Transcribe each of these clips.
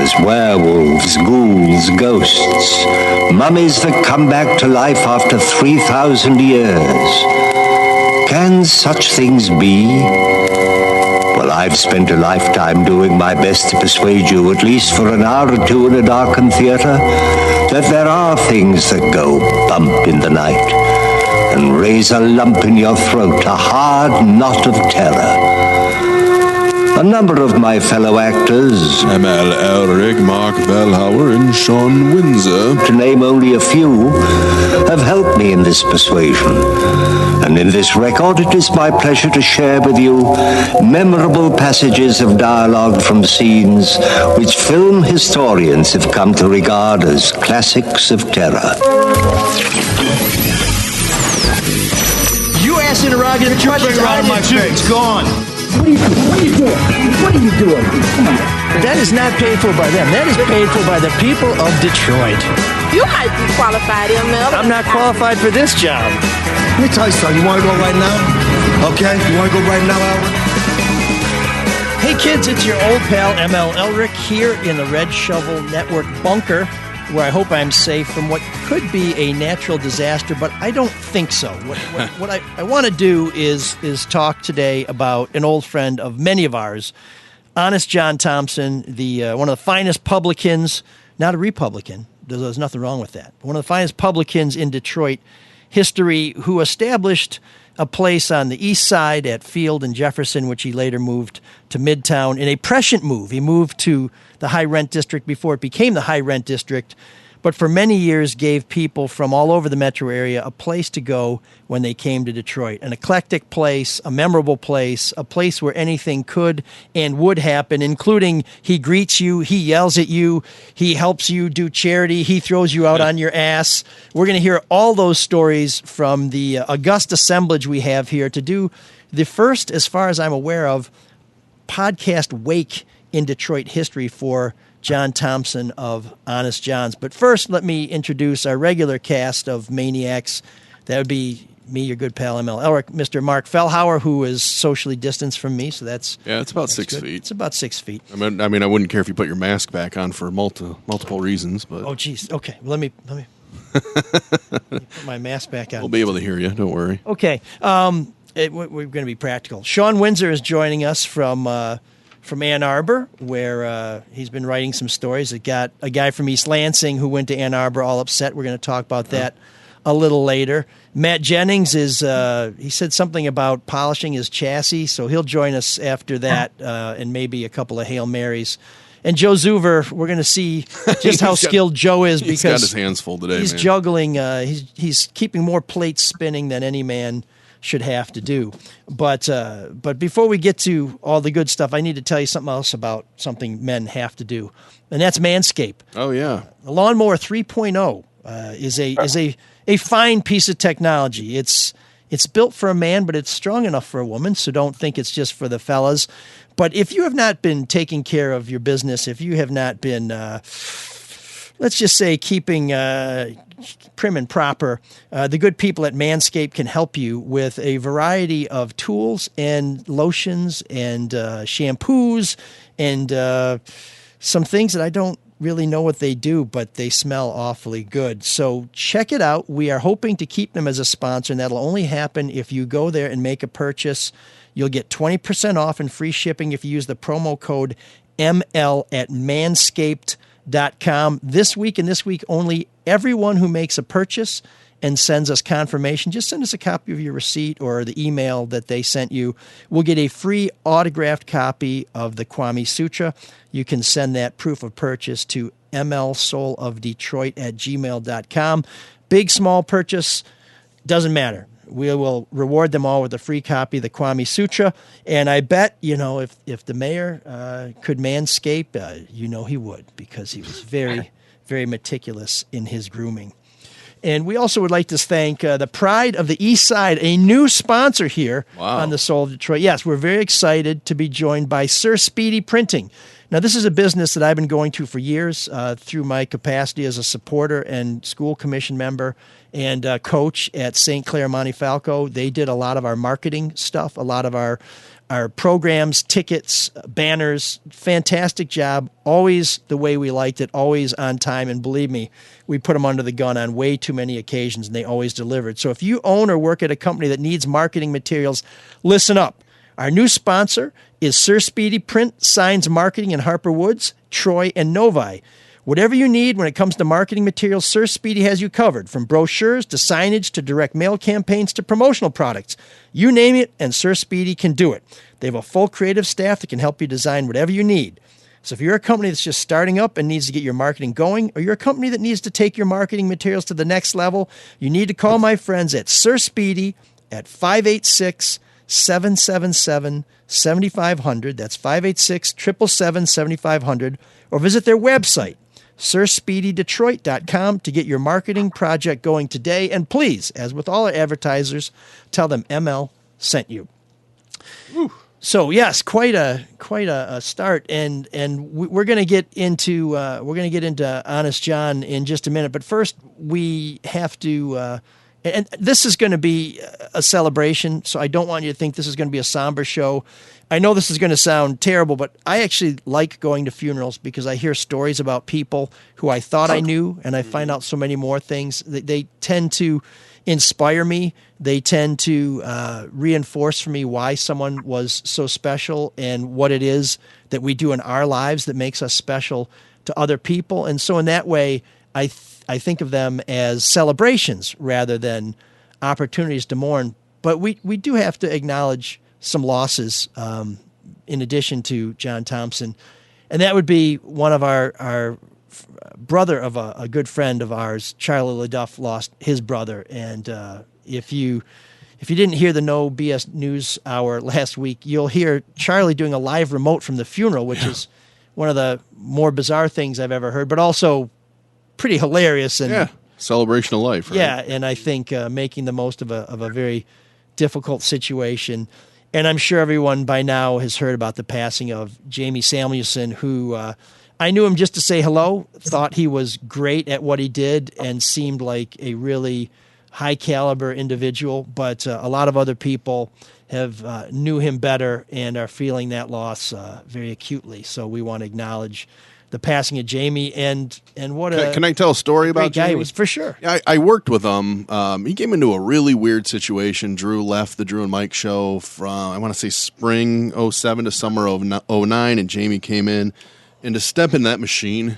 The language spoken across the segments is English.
vampires, werewolves, ghouls, ghosts, mummies that come back to life after 3,000 years. Can such things be? Well, I've spent a lifetime doing my best to persuade you, at least for an hour or two in a darkened theater, that there are things that go bump in the night and raise a lump in your throat, a hard knot of terror. A number of my fellow actors, M.L. Elric, Mark Bellhauer, and Sean Windsor, to name only a few, have helped me in this persuasion. And in this record, it is my pleasure to share with you memorable passages of dialogue from scenes which film historians have come to regard as classics of terror. You asked interrogative questions out of my face. It's gone. What are you doing? Come on. That is not paid for by them. That is paid for by the people of Detroit. You might be qualified, ML. I'm not qualified for this job. Let me tell you something. You want to go right now? Okay? You want to go right now, Albert? Hey kids, it's your old pal ML Elric here in the Red Shovel Network bunker, where I hope I'm safe from what could be a natural disaster, but I don't think so. What I want to do is talk today about an old friend of many of ours, Honest John Thompson, the one of the finest publicans, not a Republican. There's nothing wrong with that. One of the finest publicans in Detroit history, who established a place on the east side at Field and Jefferson, which he later moved to Midtown in a prescient move. He moved to the high rent district before it became the high rent district, but for many years gave people from all over the metro area a place to go when they came to Detroit. An eclectic place, a memorable place, a place where anything could and would happen, including he greets you, he yells at you, he helps you do charity, he throws you out on your ass. We're going to hear all those stories from the august assemblage we have here to do the first, as far as I'm aware of, podcast wake in Detroit history for John Thompson of Honest John's. But first, let me introduce our regular cast of maniacs. That would be me, your good pal, ML Elric, Mr. Mark Fellhauer, who is socially distanced from me, so that's... Yeah, it's about 6 good. feet. It's about 6 feet. I mean, I wouldn't care if you put your mask back on for multiple reasons, but... Oh, geez. Okay, well, let me put my mask back on. We'll be able to hear you, don't worry. Okay, we're going to be practical. Sean Windsor is joining us from Ann Arbor, where he's been writing some stories. It got a guy from East Lansing who went to Ann Arbor all upset. We're going to talk about that a little later. Matt Jennings he said something about polishing his chassis, so he'll join us after that, and maybe a couple of Hail Marys. And Joe Zuver, we're going to see just how skilled Joe is, because he's got his hands full today. He's man. juggling. He's keeping more plates spinning than any man should have to do. But before we get to all the good stuff, I need to tell you something else about something men have to do, and that's Manscaped. Oh yeah, the Lawnmower 3.0 is a fine piece of technology. It's built for a man, but it's strong enough for a woman. So don't think it's just for the fellas. But if you have not been taking care of your business, if you have not been, let's just say, keeping prim and proper, the good people at Manscaped can help you with a variety of tools and lotions and shampoos and some things that I don't really know what they do, but they smell awfully good. So check it out. We are hoping to keep them as a sponsor, and that'll only happen if you go there and make a purchase. You'll get 20% off and free shipping if you use the promo code ML at manscaped.com. This week and this week only, everyone who makes a purchase and sends us confirmation, just send us a copy of your receipt or the email that they sent you, will get a free autographed copy of the Kwame Sutra. You can send that proof of purchase to mlsoulofdetroit@gmail.com. Big, small purchase, doesn't matter. We will reward them all with a free copy of the Kwame Sutra. And I bet, if the mayor could manscape, he would, because he was very, very meticulous in his grooming. And we also would like to thank the Pride of the East Side, a new sponsor here on the Soul of Detroit. Yes, we're very excited to be joined by Sir Speedy Printing. Now, this is a business that I've been going to for years through my capacity as a supporter and school commission member and coach at St. Clair Montefialco. They did a lot of our marketing stuff, a lot of our our programs, tickets, banners. Fantastic job. Always the way we liked it, always on time. And believe me, we put them under the gun on way too many occasions, and they always delivered. So if you own or work at a company that needs marketing materials, listen up. Our new sponsor is Sir Speedy Print, Signs Marketing in Harper Woods, Troy, and Novi. Whatever you need when it comes to marketing materials, Sir Speedy has you covered, from brochures to signage to direct mail campaigns to promotional products. You name it, and Sir Speedy can do it. They have a full creative staff that can help you design whatever you need. So if you're a company that's just starting up and needs to get your marketing going, or you're a company that needs to take your marketing materials to the next level, you need to call my friends at Sir Speedy at 586-777-7500. That's 586-777-7500. Or visit their website, SirSpeedyDetroit.com, to get your marketing project going today. And please, as with all our advertisers, tell them ML sent you. Whew. So yes, quite a start, and we're going to get into Honest John in just a minute. But first, we have to, and this is going to be a celebration. So I don't want you to think this is going to be a somber show. I know this is going to sound terrible, but I actually like going to funerals because I hear stories about people who I thought I knew, and I find out so many more things. They tend to inspire me. They tend to reinforce for me why someone was so special and what it is that we do in our lives that makes us special to other people. And so in that way, I think of them as celebrations rather than opportunities to mourn. But we do have to acknowledge some losses in addition to John Thompson. And that would be one of our brother of a good friend of ours, Charlie LaDuff, lost his brother. And if you didn't hear the No BS News Hour last week, you'll hear Charlie doing a live remote from the funeral, which is one of the more bizarre things I've ever heard, but also pretty hilarious. And celebration of life, right? Yeah, and I think making the most of a very difficult situation. And I'm sure everyone by now has heard about the passing of Jamie Samuelson, who I knew him just to say hello, thought he was great at what he did and seemed like a really high-caliber individual. But a lot of other people have knew him better and are feeling that loss very acutely. So we want to acknowledge the passing of Jamie and what Can I tell a story about guy Jamie? he was, for sure. I worked with him. He came into a really weird situation. Drew left the Drew and Mike show from, I want to say, spring 07 to summer of 09, and Jamie came in. And to step in that machine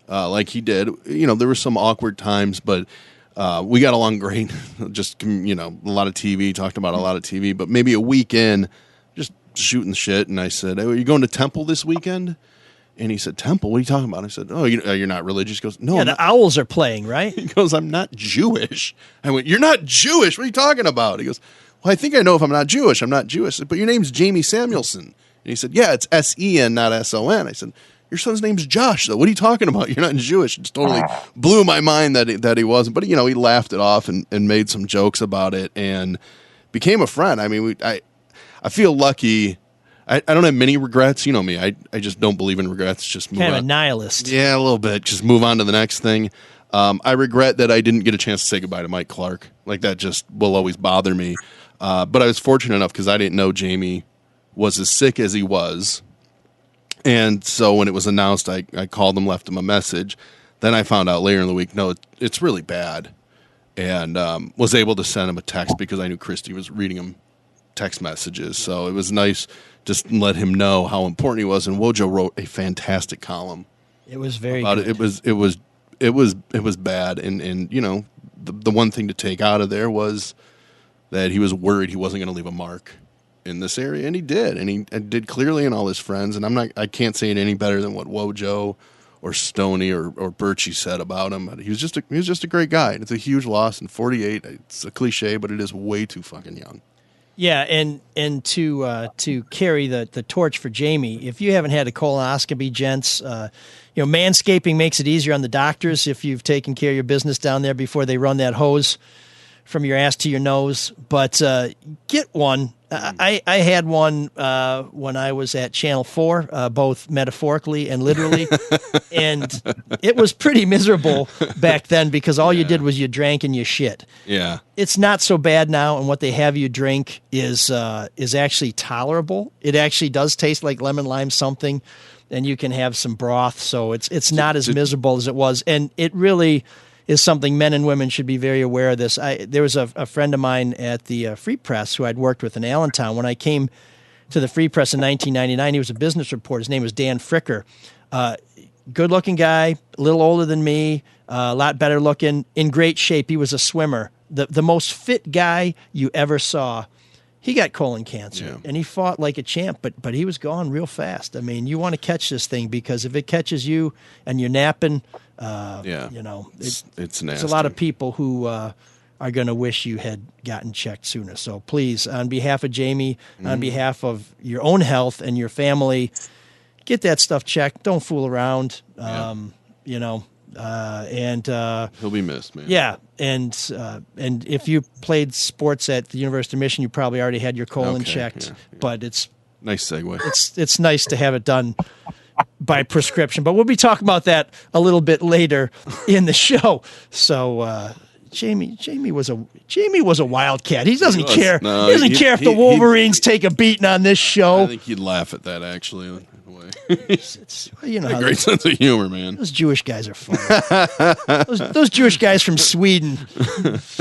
like he did, there were some awkward times, but we got along great. Just, a lot of TV, talked about a lot of TV. But maybe a week in, just shooting shit, and I said, hey, are you going to Temple this weekend? And he said, Temple? What are you talking about? I said, oh, you're not religious? He goes, no. Yeah, the Owls are playing, right? He goes, I'm not Jewish. I went, you're not Jewish? What are you talking about? He goes, well, I think I know if I'm not Jewish. I'm not Jewish. But your name's Jamie Samuelson. And he said, yeah, it's S-E-N, not S-O-N. I said, your son's name's Josh, though. What are you talking about? You're not Jewish. It just totally blew my mind that he wasn't. But, he laughed it off and made some jokes about it and became a friend. I mean, I feel lucky. I don't have many regrets. You know me. I just don't believe in regrets. Just move kind of on. a nihilist. Yeah, a little bit. Just move on to the next thing. I regret that I didn't get a chance to say goodbye to Mike Clark. Like, that just will always bother me. But I was fortunate enough because I didn't know Jamie was as sick as he was. And so when it was announced, I called him, left him a message. Then I found out later in the week, no, it's really bad. And was able to send him a text because I knew Christy was reading him text messages. So it was nice just to let him know how important he was. And Wojo wrote a fantastic column. It was very about good. It was bad. And the one thing to take out of there was that he was worried he wasn't going to leave a mark in this area, and he did, and he did clearly in all his friends. And I can't say it any better than what Wojo or Stoney or Birchie said about him. But he was just a great guy. And it's a huge loss. And 48, it's a cliche, but it is way too fucking young. Yeah, and to carry the torch for Jamie, if you haven't had a colonoscopy, gents, manscaping makes it easier on the doctors if you've taken care of your business down there before they run that hose from your ass to your nose. But get one. I had one when I was at Channel 4, both metaphorically and literally, and it was pretty miserable back then because all you did was you drank and you shit. Yeah. It's not so bad now, and what they have you drink is actually tolerable. It actually does taste like lemon lime something, and you can have some broth, so it's not as miserable as it was, and it really is something men and women should be very aware of this. There was a friend of mine at the Free Press who I'd worked with in Allentown. When I came to the Free Press in 1999, he was a business reporter. His name was Dan Fricker. Good-looking guy, a little older than me, a lot better looking, in great shape. He was a swimmer. The most fit guy you ever saw. He got colon cancer, and he fought like a champ, but he was gone real fast. I mean, you want to catch this thing because if it catches you and you're napping, you know, it's nasty. There's a lot of people who are going to wish you had gotten checked sooner. So please, on behalf of Jamie, on behalf of your own health and your family, get that stuff checked. Don't fool around. You know, and he'll be missed, man. Yeah, and if you played sports at the University of Michigan, you probably already had your colon checked. Yeah. But it's Nice segue. It's nice to have it done by prescription. But we'll be talking about that a little bit later in the show. So Jamie was a wildcat. He doesn't care. No, he doesn't care if the Wolverines take a beating on this show. I think he'd laugh at that, actually. In a way. You know, a great sense of humor, man. Those Jewish guys are funny. those Jewish guys from Sweden.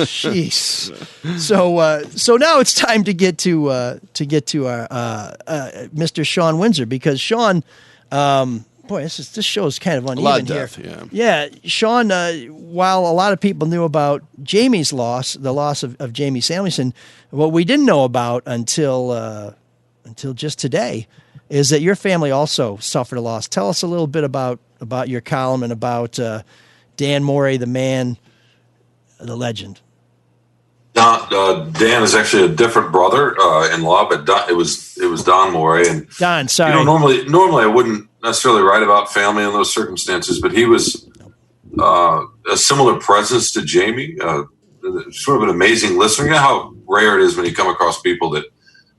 Jeez. So now it's time to get to our Mr. Sean Windsor, because Sean, boy, this show is kind of uneven a lot of here. death, Yeah, Sean. While a lot of people knew about Jamie's loss, the loss of Jamie Samuelson, what we didn't know about until just today is that your family also suffered a loss. Tell us a little bit about your column and about Dan Morey, the man, the legend. Dan is actually a different brother-in-law, but it was Don Morey. And Don, sorry. You know, normally I wouldn't necessarily write about family in those circumstances, but he was a similar presence to Jamie. Sort of an amazing listener. You know how rare it is when you come across people that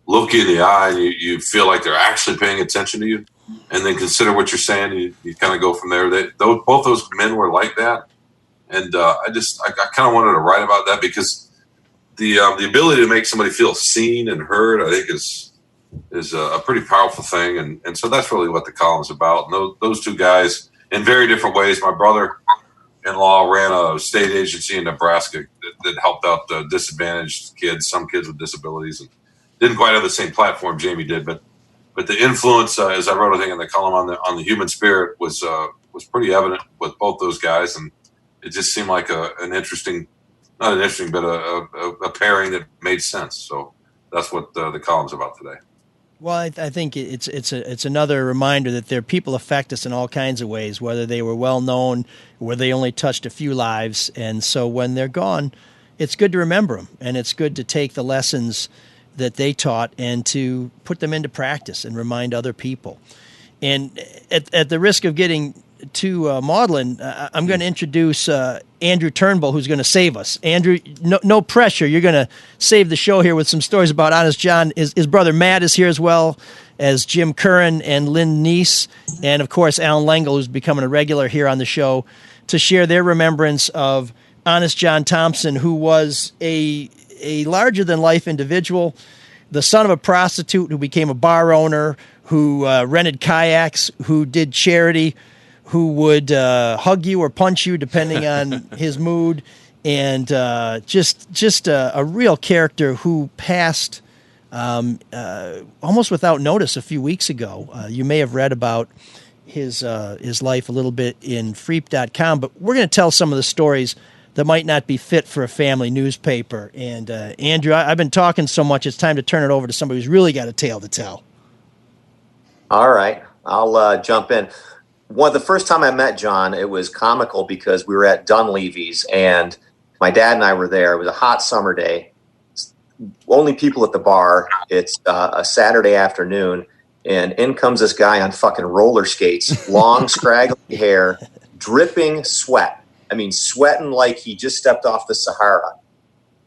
look you in the eye and you feel like they're actually paying attention to you, and then consider what you're saying. You kind of go from there. Both those men were like that, and I kind of wanted to write about that because the ability to make somebody feel seen and heard, I think, is a pretty powerful thing, and so that's really what the column's about. And those two guys, in very different ways. My brother-in-law ran a state agency in Nebraska that helped out disadvantaged kids, some kids with disabilities, and didn't quite have the same platform Jamie did, but the influence, as I wrote, I think in the column on the human spirit was pretty evident with both those guys, and it just seemed like an interesting, not an interesting, but a pairing that made sense. So that's what the column's about today. Well, I think it's another reminder that people affect us in all kinds of ways, whether they were well known, whether they only touched a few lives, and so when they're gone, it's good to remember them, and it's good to take the lessons that they taught and to put them into practice and remind other people. And at the risk of getting too maudlin, I'm going to introduce Andrew Turnbull, who's going to save us. Andrew, no pressure. You're going to save the show here with some stories about Honest John. His brother Matt is here as well as Jim Curran and Lynn Neese, and of course Alan Lengel, who's becoming a regular here on the show, to share their remembrance of Honest John Thompson, who was a larger-than-life individual, the son of a prostitute who became a bar owner, who rented kayaks, who did charity, who would hug you or punch you depending on his mood, and just a real character who passed almost without notice a few weeks ago. You may have read about his life a little bit in Freep.com, but we're going to tell some of the stories that might not be fit for a family newspaper. And Andrew, I've been talking so much, it's time to turn it over to somebody who's really got a tale to tell. All right, I'll jump in. The first time I met John, it was comical because we were at Dunleavy's, and my dad and I were there. It was a hot summer day. Only people at the bar. It's a Saturday afternoon, and in comes this guy on fucking roller skates, long, scraggly hair, dripping sweat. I mean, sweating like he just stepped off the Sahara.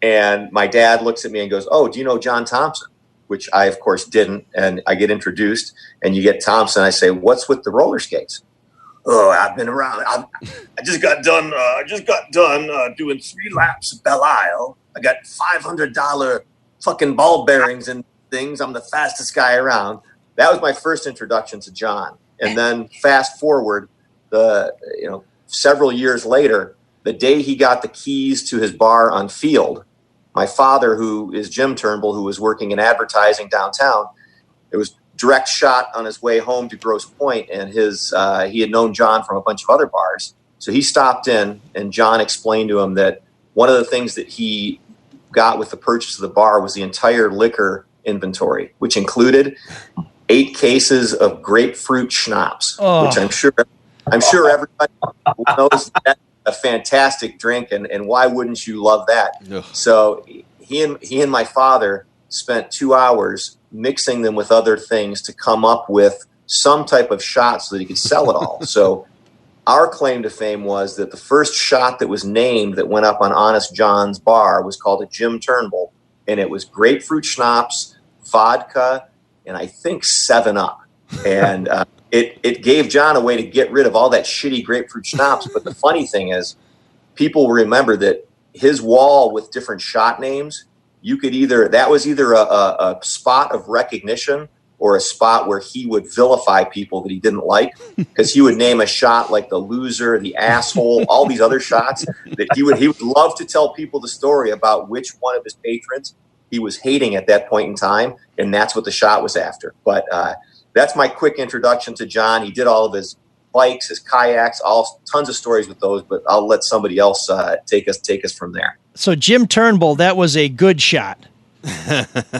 And my dad looks at me and goes, "Oh, do you know John Thompson?" which I, of course, didn't. And I get introduced, and you get Thompson. I say, "What's with the roller skates?" "Oh, I've been around. I just got done. Doing 3 laps of Belle Isle. I got $500 fucking ball bearings and things. I'm the fastest guy around." That was my first introduction to John. And then fast forward, several years later, the day he got the keys to his bar on Field, my father, who is Jim Turnbull, who was working in advertising downtown, it was direct shot on his way home to Grosse Pointe, and he had known John from a bunch of other bars. So he stopped in, and John explained to him that one of the things that he got with the purchase of the bar was the entire liquor inventory, which included 8 cases of grapefruit schnapps, which I'm sure everybody knows that's a fantastic drink, and why wouldn't you love that? Ugh. So he and my father spent 2 hours mixing them with other things to come up with some type of shot so that he could sell it all. So our claim to fame was that the first shot that was named that went up on Honest John's bar was called a Jim Turnbull, and it was grapefruit schnapps, vodka, and I think 7-Up. And it gave John a way to get rid of all that shitty grapefruit schnapps. But the funny thing is, people remember that his wall with different shot names, that was either a spot of recognition or a spot where he would vilify people that he didn't like, because he would name a shot like the loser, the asshole, all these other shots that he would love to tell people the story about which one of his patrons he was hating at that point in time, and that's what the shot was after. But that's my quick introduction to John. He did all of his bikes, his kayaks, tons of stories with those, but I'll let somebody else take us from there. So Jim Turnbull, that was a good shot.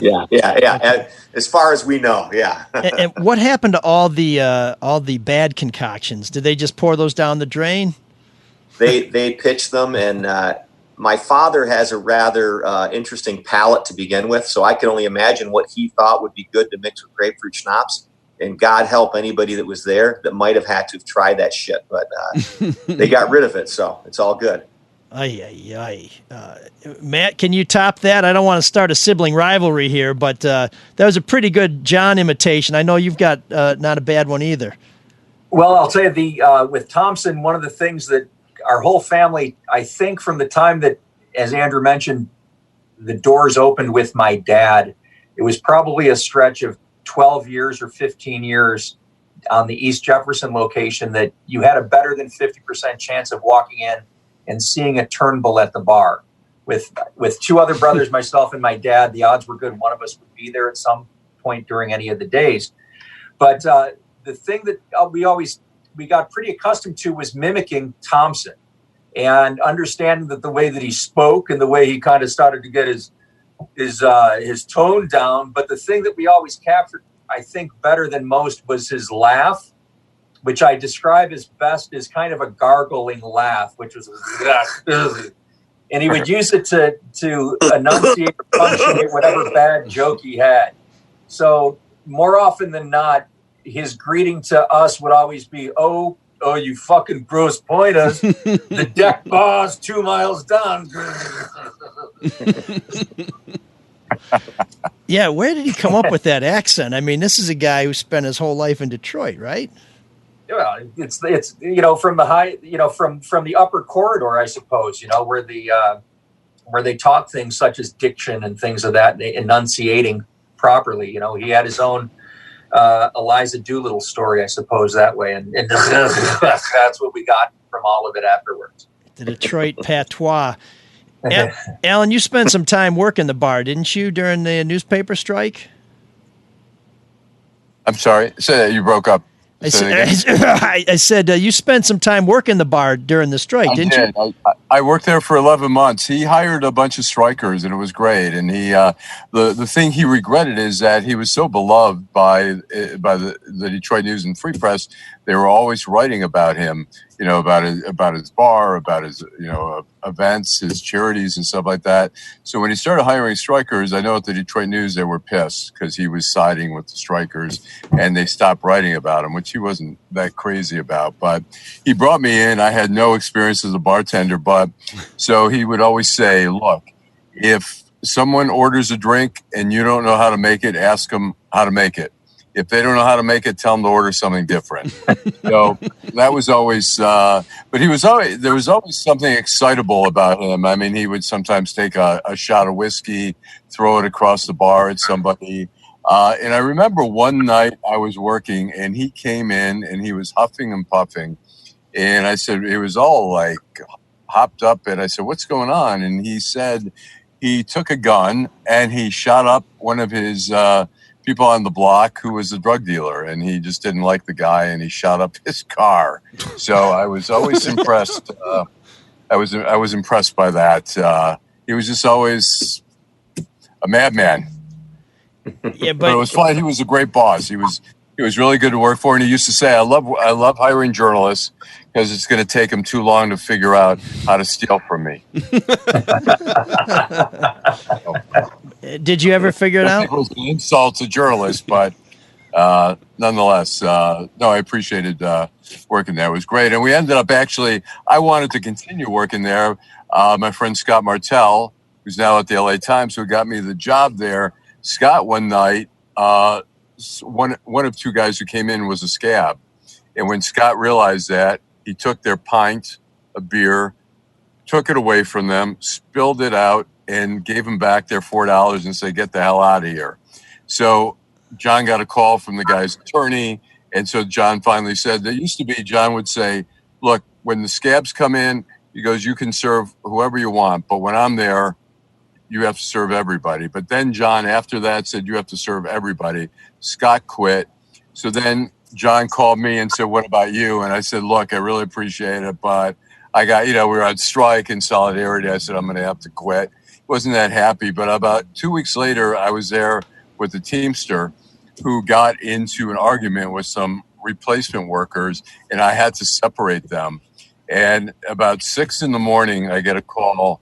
Yeah. As far as we know, yeah. And what happened to all the bad concoctions? Did they just pour those down the drain? They pitched them, and my father has a rather interesting palate to begin with, so I can only imagine what he thought would be good to mix with grapefruit schnapps. And God help anybody that was there that might have had to have tried that shit, but they got rid of it, so it's all good. Matt, can you top that? I don't want to start a sibling rivalry here, but that was a pretty good John imitation. I know you've got not a bad one either. Well, I'll tell you, with Thompson, one of the things that our whole family, I think from the time that, as Andrew mentioned, the doors opened with my dad, it was probably a stretch of 12 years or 15 years on the East Jefferson location that you had a better than 50% chance of walking in and seeing a Turnbull at the bar. With 2 other brothers, myself and my dad, the odds were good one of us would be there at some point during any of the days. But the thing that we got pretty accustomed to was mimicking Thompson and understanding that the way that he spoke and the way he kind of started to get his tone down. But the thing that we always captured, I think, better than most was his laugh, which I describe as best as kind of a gargling laugh, which was, and he would use it to enunciate or punctuate whatever bad joke he had. So more often than not, his greeting to us would always be, oh, you fucking Grosse Pointers, the deck bar's 2 miles down. Yeah, where did he come up with that accent? I mean, this is a guy who spent his whole life in Detroit, right? Well, it's from the high, from the upper corridor, I suppose, where they taught things such as diction and things of that, enunciating properly. He had his own Eliza Doolittle story, I suppose, that way, and that's what we got from all of it afterwards. The Detroit patois. Alan, you spent some time working the bar, didn't you, during the newspaper strike? I'm sorry. So you broke up. I said you spent some time working the bar during the strike, didn't you? I worked there for 11 months. He hired a bunch of strikers, and it was great. And he, the thing he regretted is that he was so beloved by the Detroit News and Free Press. They were always writing about him, about his bar, about his events, his charities, and stuff like that. So when he started hiring strikers, I know at the Detroit News they were pissed because he was siding with the strikers, and they stopped writing about him, which he wasn't that crazy about. But he brought me in. I had no experience as a bartender, but so he would always say, "Look, if someone orders a drink and you don't know how to make it, ask them how to make it. If they don't know how to make it, tell them to order something different. So that was always, but there was always something excitable about him. I mean, he would sometimes take a shot of whiskey, throw it across the bar at somebody. And I remember one night I was working and he came in and he was huffing and puffing. And I said, it was all like hopped up. And I said, what's going on? And he said he took a gun and he shot up one of his people on the block who was a drug dealer, and he just didn't like the guy, and he shot up his car. So I was always impressed. I was impressed by that. He was just always a madman. Yeah, but it was fun. He was a great boss. He was really good to work for, and he used to say, "I love hiring journalists because it's going to take them too long to figure out how to steal from me." Did you ever figure it out? It was an insult to journalists, but nonetheless, no, I appreciated working there. It was great. And we ended up I wanted to continue working there. My friend Scott Martell, who's now at the LA Times, who got me the job there. Scott, one night, one of two guys who came in was a scab. And when Scott realized that, he took their pint of beer, took it away from them, spilled it out, and gave them back their $4 and said, get the hell out of here. So John got a call from the guy's attorney. And so John finally said, there used to be, John would say, look, when the scabs come in, he goes, you can serve whoever you want. But when I'm there, you have to serve everybody. But then John, after that, said, you have to serve everybody. Scott quit. So then John called me and said, what about you? And I said, look, I really appreciate it, but I got, we were on strike in solidarity. I said, I'm going to have to quit. Wasn't that happy. But about 2 weeks later, I was there with a Teamster who got into an argument with some replacement workers, and I had to separate them. And about 6 a.m, I get a call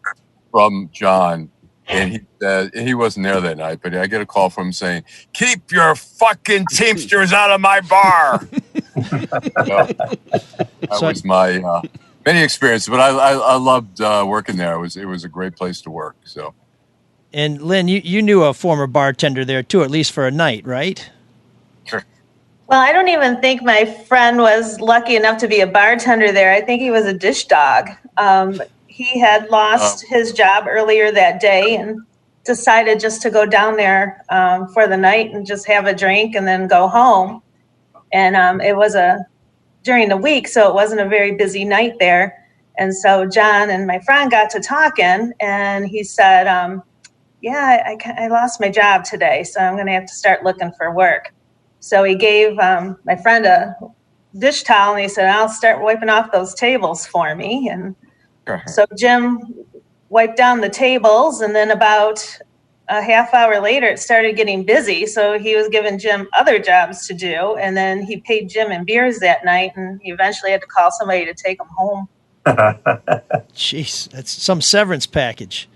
from John, and he said, he wasn't there that night, but I get a call from him saying, keep your fucking Teamsters out of my bar. That was my many experiences, but I loved working there. It was a great place to work. So, and Lynn, you knew a former bartender there too, at least for a night, right? Sure. Well, I don't even think my friend was lucky enough to be a bartender there. I think he was a dish dog. He had lost his job earlier that day and decided just to go down there for the night and just have a drink and then go home. And it was during the week, so it wasn't a very busy night there. And so John and my friend got to talking, and he said, I lost my job today, so I'm going to have to start looking for work. So he gave my friend a dish towel, and he said, I'll start wiping off those tables for me. And so Jim wiped down the tables, and then about a half hour later, it started getting busy. So he was giving Jim other jobs to do. And then he paid Jim in beers that night. And he eventually had to call somebody to take him home. Jeez, that's some severance package.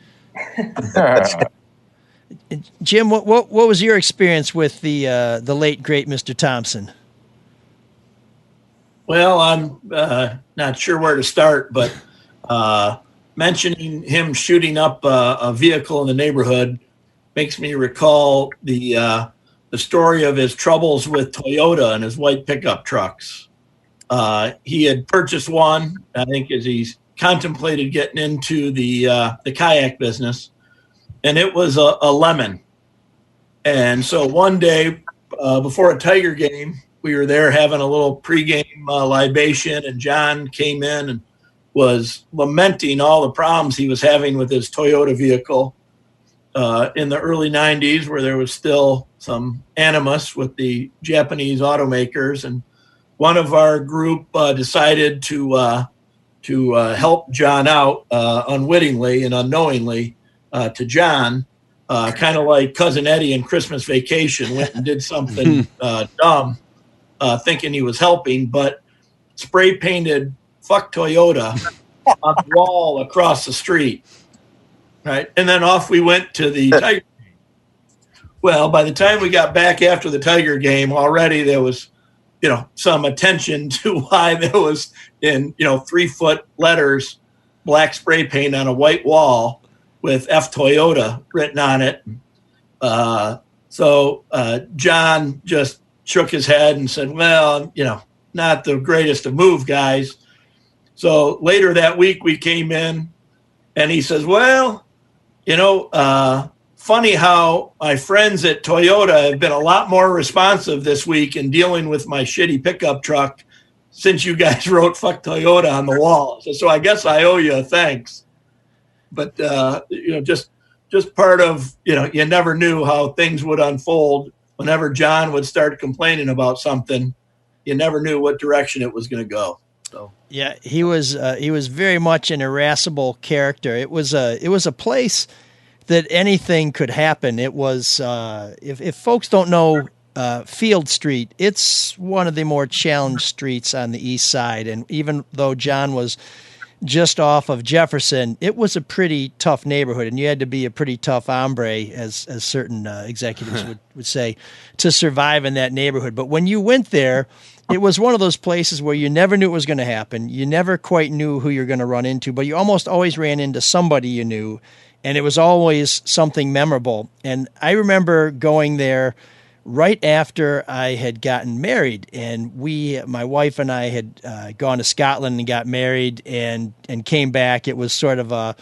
Jim, what was your experience with the late, great Mr. Thompson? Well, I'm not sure where to start, but mentioning him shooting up a vehicle in the neighborhood makes me recall the story of his troubles with Toyota and his white pickup trucks. He had purchased one, I think, as he contemplated getting into the kayak business, and it was a lemon. And so one day before a Tiger game, we were there having a little pregame libation, and John came in and was lamenting all the problems he was having with his Toyota vehicle. In the early 90s, where there was still some animus with the Japanese automakers. And one of our group decided to help John out unwittingly and unknowingly to John, kind of like Cousin Eddie in Christmas Vacation, went and did something dumb, thinking he was helping, but spray painted "fuck Toyota" on the wall across the street. Right. And then off we went to the Tiger game. Well, by the time we got back after the Tiger game, already there was, some attention to why there was in, 3-foot letters, black spray paint on a white wall. with F Toyota written on it. So John just shook his head and said, well, not the greatest of move guys. So later that week we came in and he says, well, funny how my friends at Toyota have been a lot more responsive this week in dealing with my shitty pickup truck since you guys wrote "fuck Toyota" on the wall. So I guess I owe you a thanks. But, just part of, you never knew how things would unfold. Whenever John would start complaining about something, you never knew what direction it was going to go. So yeah, he was very much an irascible character. It was a place that anything could happen. It was, if folks don't know Field Street, it's one of the more challenged streets on the east side. And even though John was just off of Jefferson, it was a pretty tough neighborhood, and you had to be a pretty tough hombre, as certain executives would say, to survive in that neighborhood. But when you went there, it was one of those places where you never knew it was going to happen. You never quite knew who you're going to run into, but you almost always ran into somebody you knew, and it was always something memorable. And I remember going there right after I had gotten married, and my wife and I had gone to Scotland and got married and came back. It was sort of a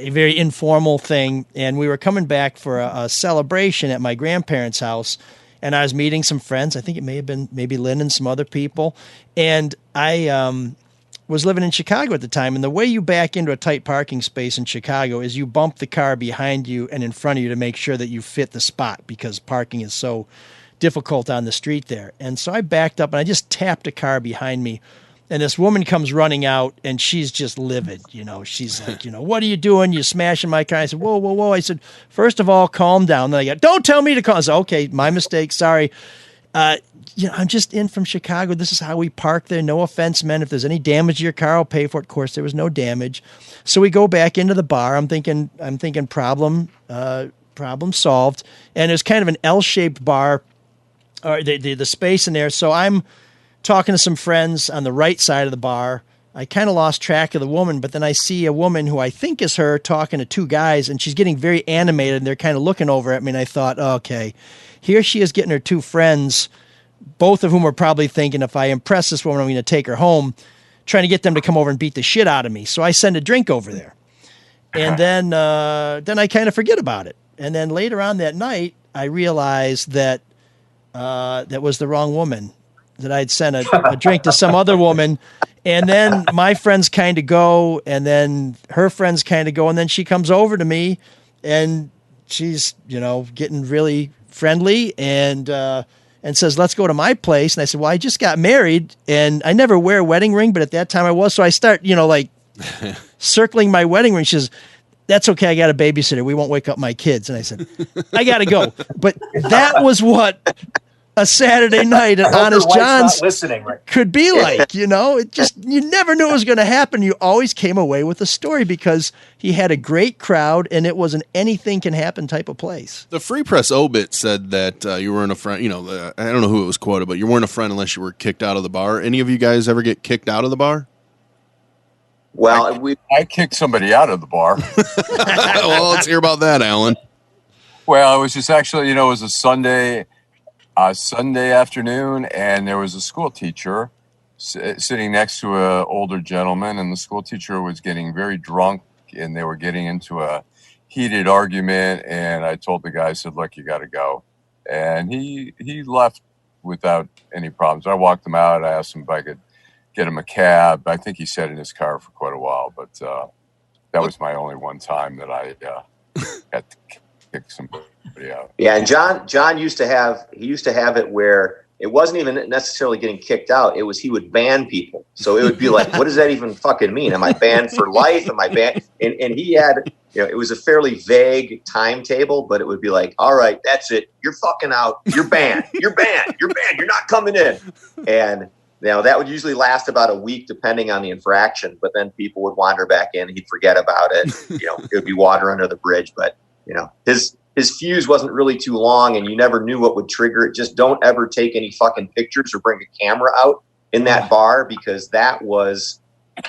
very informal thing, and we were coming back for a celebration at my grandparents' house, and I was meeting some friends. I think it may have been maybe Lynn and some other people, and I was living in Chicago at the time, and the way you back into a tight parking space in Chicago is you bump the car behind you and in front of you to make sure that you fit the spot, because parking is so difficult on the street there. And so I backed up and I just tapped a car behind me, and this woman comes running out, and she's just livid. She's like, what are you doing? You're smashing my car. I said, whoa, whoa, whoa. I said, first of all, calm down. Then I got, don't tell me to calm. I said, okay, my mistake. Sorry. I'm just in from Chicago. This is how we park there. No offense, men. If there's any damage to your car, I'll pay for it. Of course, there was no damage. So we go back into the bar. I'm thinking problem solved. And there's kind of an L-shaped bar, or the space in there. So I'm talking to some friends on the right side of the bar. I kind of lost track of the woman, but then I see a woman who I think is her talking to two guys, and she's getting very animated, and they're kind of looking over at me, and I thought, okay, here she is getting her two friends, both of whom are probably thinking, if I impress this woman, I'm going to take her home, trying to get them to come over and beat the shit out of me. So I send a drink over there. And then I kind of forget about it. And then later on that night, I realized that that was the wrong woman, that I'd sent a drink to some other woman. And then my friends kind of go, and then her friends kind of go, and then she comes over to me, and she's, getting really friendly and says, let's go to my place. And I said, well, I just got married, and I never wear a wedding ring, but at that time I was. So I start, circling my wedding ring. She says, that's okay. I got a babysitter. We won't wake up my kids. And I said, I got to go. But that was what a Saturday night at Honest John's could be like. It just, you never knew it was going to happen. You always came away with a story because he had a great crowd, and it was an anything can happen type of place. The Free Press obit said that you weren't a friend. I don't know who it was quoted, but you weren't a friend unless you were kicked out of the bar. Any of you guys ever get kicked out of the bar? Well, I kicked somebody out of the bar. Well, let's hear about that, Alan. Well, it was just actually, it was a Sunday afternoon, and there was a school teacher sitting next to an older gentleman, and the school teacher was getting very drunk, and they were getting into a heated argument. And I told the guy, I said, look, you got to go. And he left without any problems. I walked him out. I asked him if I could get him a cab. I think he sat in his car for quite a while, but that was my only one time that I had to kick somebody out. Yeah, and John used to have it where it wasn't even necessarily getting kicked out. It was he would ban people. So it would be like, what does that even fucking mean? Am I banned for life? Am I banned? And he had, it was a fairly vague timetable, but it would be like, all right, that's it. You're fucking out. You're banned. You're banned. You're banned. You're not coming in. And that would usually last about a week, depending on the infraction. But then people would wander back in. He'd forget about it. It would be water under the bridge. But his fuse wasn't really too long, and you never knew what would trigger it. Just don't ever take any fucking pictures or bring a camera out in that bar, because that was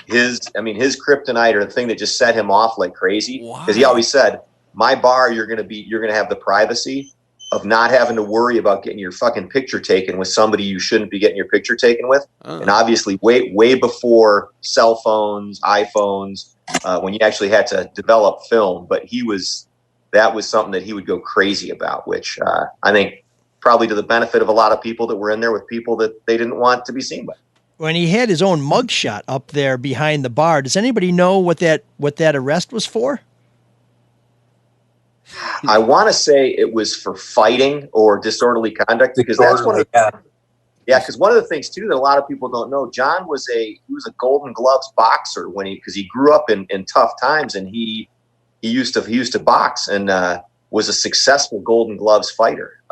his kryptonite, or the thing that just set him off like crazy. Because he always said, my bar, you're going to have the privacy of not having to worry about getting your fucking picture taken with somebody you shouldn't be getting your picture taken with. And obviously way before cell phones, iPhones, when you actually had to develop film. But that was something that he would go crazy about, which I think probably to the benefit of a lot of people that were in there with people that they didn't want to be seen by. When he had his own mugshot up there behind the bar, does anybody know what that arrest was for? I want to say it was for fighting or disorderly conduct, because that's one of the, because one of the things too that a lot of people don't know, John was a Golden Gloves boxer because he grew up in tough times, and he used to box and was a successful Golden Gloves fighter,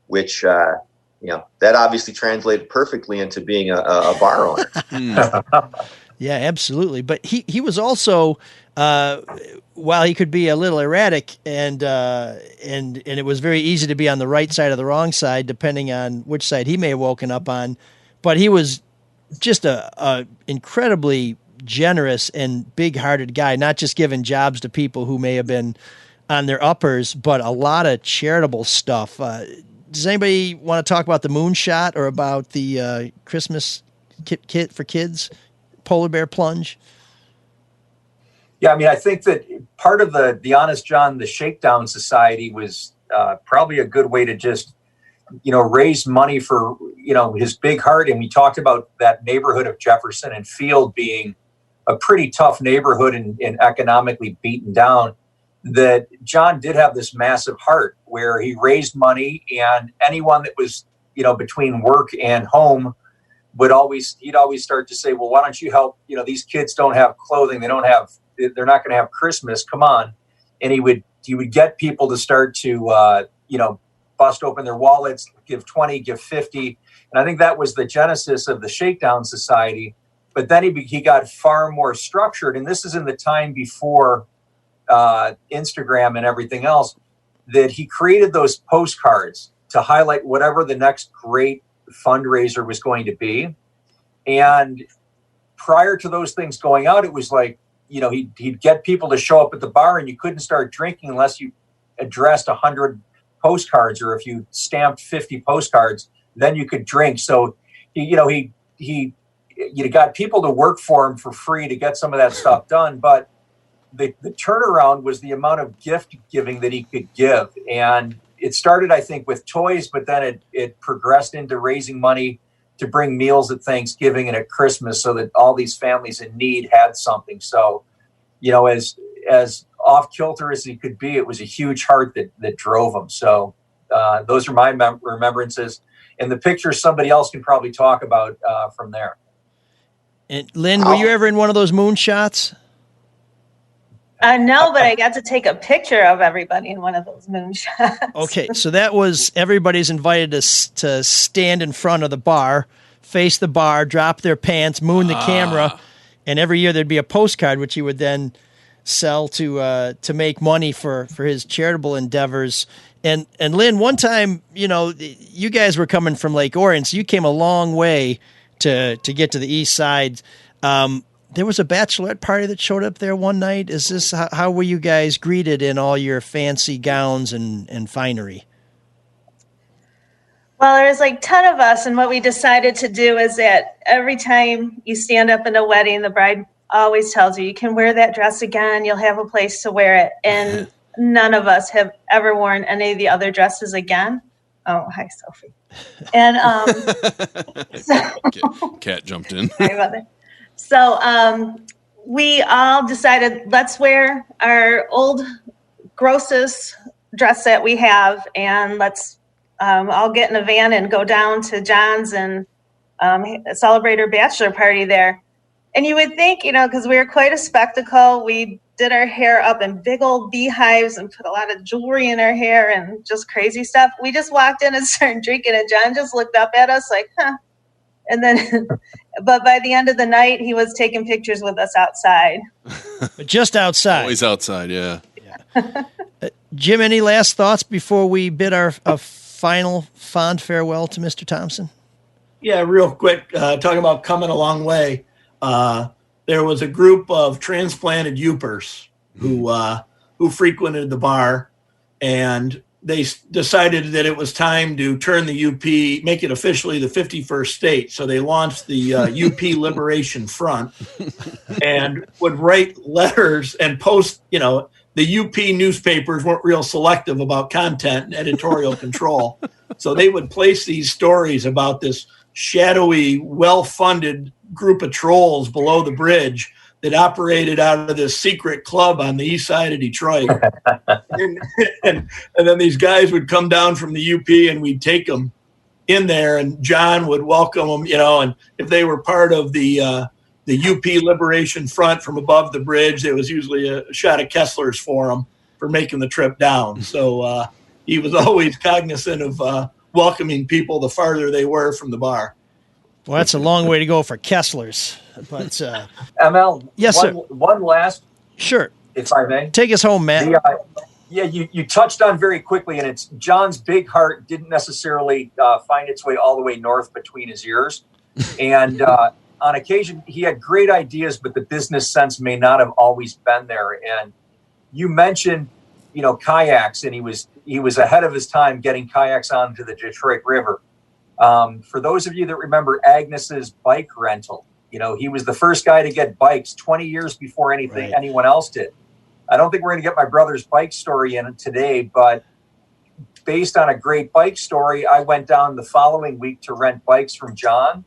which that obviously translated perfectly into being a bar owner. Yeah, absolutely. But he was also, while he could be a little erratic, and it was very easy to be on the right side or the wrong side, depending on which side he may have woken up on. But he was just a incredibly generous and big-hearted guy, not just giving jobs to people who may have been on their uppers, but a lot of charitable stuff. Does anybody want to talk about the moonshot or about the Christmas kit for kids, polar bear plunge? Yeah, I mean, I think that part of the Honest John, the Shakedown Society was probably a good way to just, raise money for, his big heart. And we talked about that neighborhood of Jefferson and Field being a pretty tough neighborhood and economically beaten down, that John did have this massive heart where he raised money, and anyone that was, between work and home he'd always start to say, well, why don't you help? These kids don't have clothing. They're not going to have Christmas. Come on. And he would get people to start to, bust open their wallets, give 20, give 50. And I think that was the genesis of the Shakedown Society. But then he got far more structured. And this is in the time before Instagram and everything else, that he created those postcards to highlight whatever the next great fundraiser was going to be. And prior to those things going out, it was like, he'd get people to show up at the bar, and you couldn't start drinking unless you addressed 100 postcards, or if you stamped 50 postcards, then you could drink. So he got people to work for him for free to get some of that stuff done. But the turnaround was the amount of gift giving that he could give. And it started, I think, with toys, but then it progressed into raising money to bring meals at Thanksgiving and at Christmas, so that all these families in need had something. So, as off kilter as he could be, it was a huge heart that drove him. So those are my remembrances. And the picture somebody else can probably talk about from there. And Lynn, were you ever in one of those moonshots? No, but I got to take a picture of everybody in one of those moonshots. Okay, so that was everybody's invited to stand in front of the bar, face the bar, drop their pants, moon the camera, and every year there'd be a postcard which he would then sell to make money for his charitable endeavors. And Lynn, one time, you guys were coming from Lake Orion, so you came a long way to get to the east side. There was a bachelorette party that showed up there one night. Is this how were you guys greeted in all your fancy gowns and finery? Well, there was like a ton of us, and what we decided to do is that every time you stand up in a wedding, the bride always tells you can wear that dress again. You'll have a place to wear it. And none of us have ever worn any of the other dresses again. Oh, hi, Sophie. And Cat jumped in. Sorry about that. So we all decided, let's wear our old grossest dress that we have, and let's all get in a van and go down to John's and celebrate our bachelor party there. And you would think, because we were quite a spectacle, we did our hair up in big old beehives and put a lot of jewelry in our hair and just crazy stuff. We just walked in and started drinking, and John just looked up at us like, huh. And then, but by the end of the night, he was taking pictures with us outside. Just outside. Always outside, yeah. Jim, any last thoughts before we bid our final fond farewell to Mr. Thompson? Yeah, real quick, talking about coming a long way. there was a group of transplanted Yoopers who frequented the bar, and they decided that it was time to turn the UP, make it officially the 51st state. So they launched the UP Liberation Front and would write letters and post, the UP newspapers weren't real selective about content and editorial control. So they would place these stories about this shadowy, well-funded group of trolls below the bridge that operated out of this secret club on the east side of Detroit. and then these guys would come down from the UP and we'd take them in there, and John would welcome them, and if they were part of the UP Liberation Front from above the bridge, there was usually a shot of Kessler's for them for making the trip down. So he was always cognizant of welcoming people the farther they were from the bar. Well, that's a long way to go for Kessler's. But ML, yes, sir. One last, sure, if I may, take us home, Matt. You touched on very quickly, and it's John's big heart didn't necessarily find its way all the way north between his ears, and on occasion he had great ideas, but the business sense may not have always been there. And you mentioned, kayaks, and he was ahead of his time getting kayaks onto the Detroit River. For those of you that remember Agnes's bike rental, he was the first guy to get bikes 20 years before anyone else did. I don't think we're going to get my brother's bike story in today, but based on a great bike story, I went down the following week to rent bikes from John.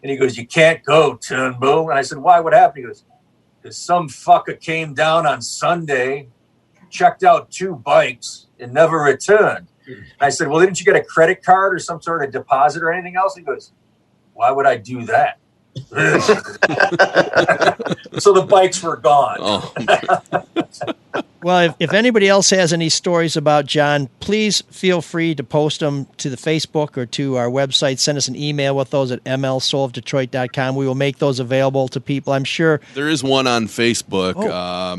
And he goes, "You can't go, Turnbull." And I said, "Why? What happened?" He goes, "Because some fucker came down on Sunday, checked out 2 bikes, and never returned." And I said, "Well, didn't you get a credit card or some sort of deposit or anything else?" He goes, "Why would I do that?" So the bikes were gone. Oh. Well, if anybody else has any stories about John, please feel free to post them to the Facebook or to our website. Send us an email with those at mlsoulofdetroit.com. We will make those available to people. I'm sure there is one on Facebook.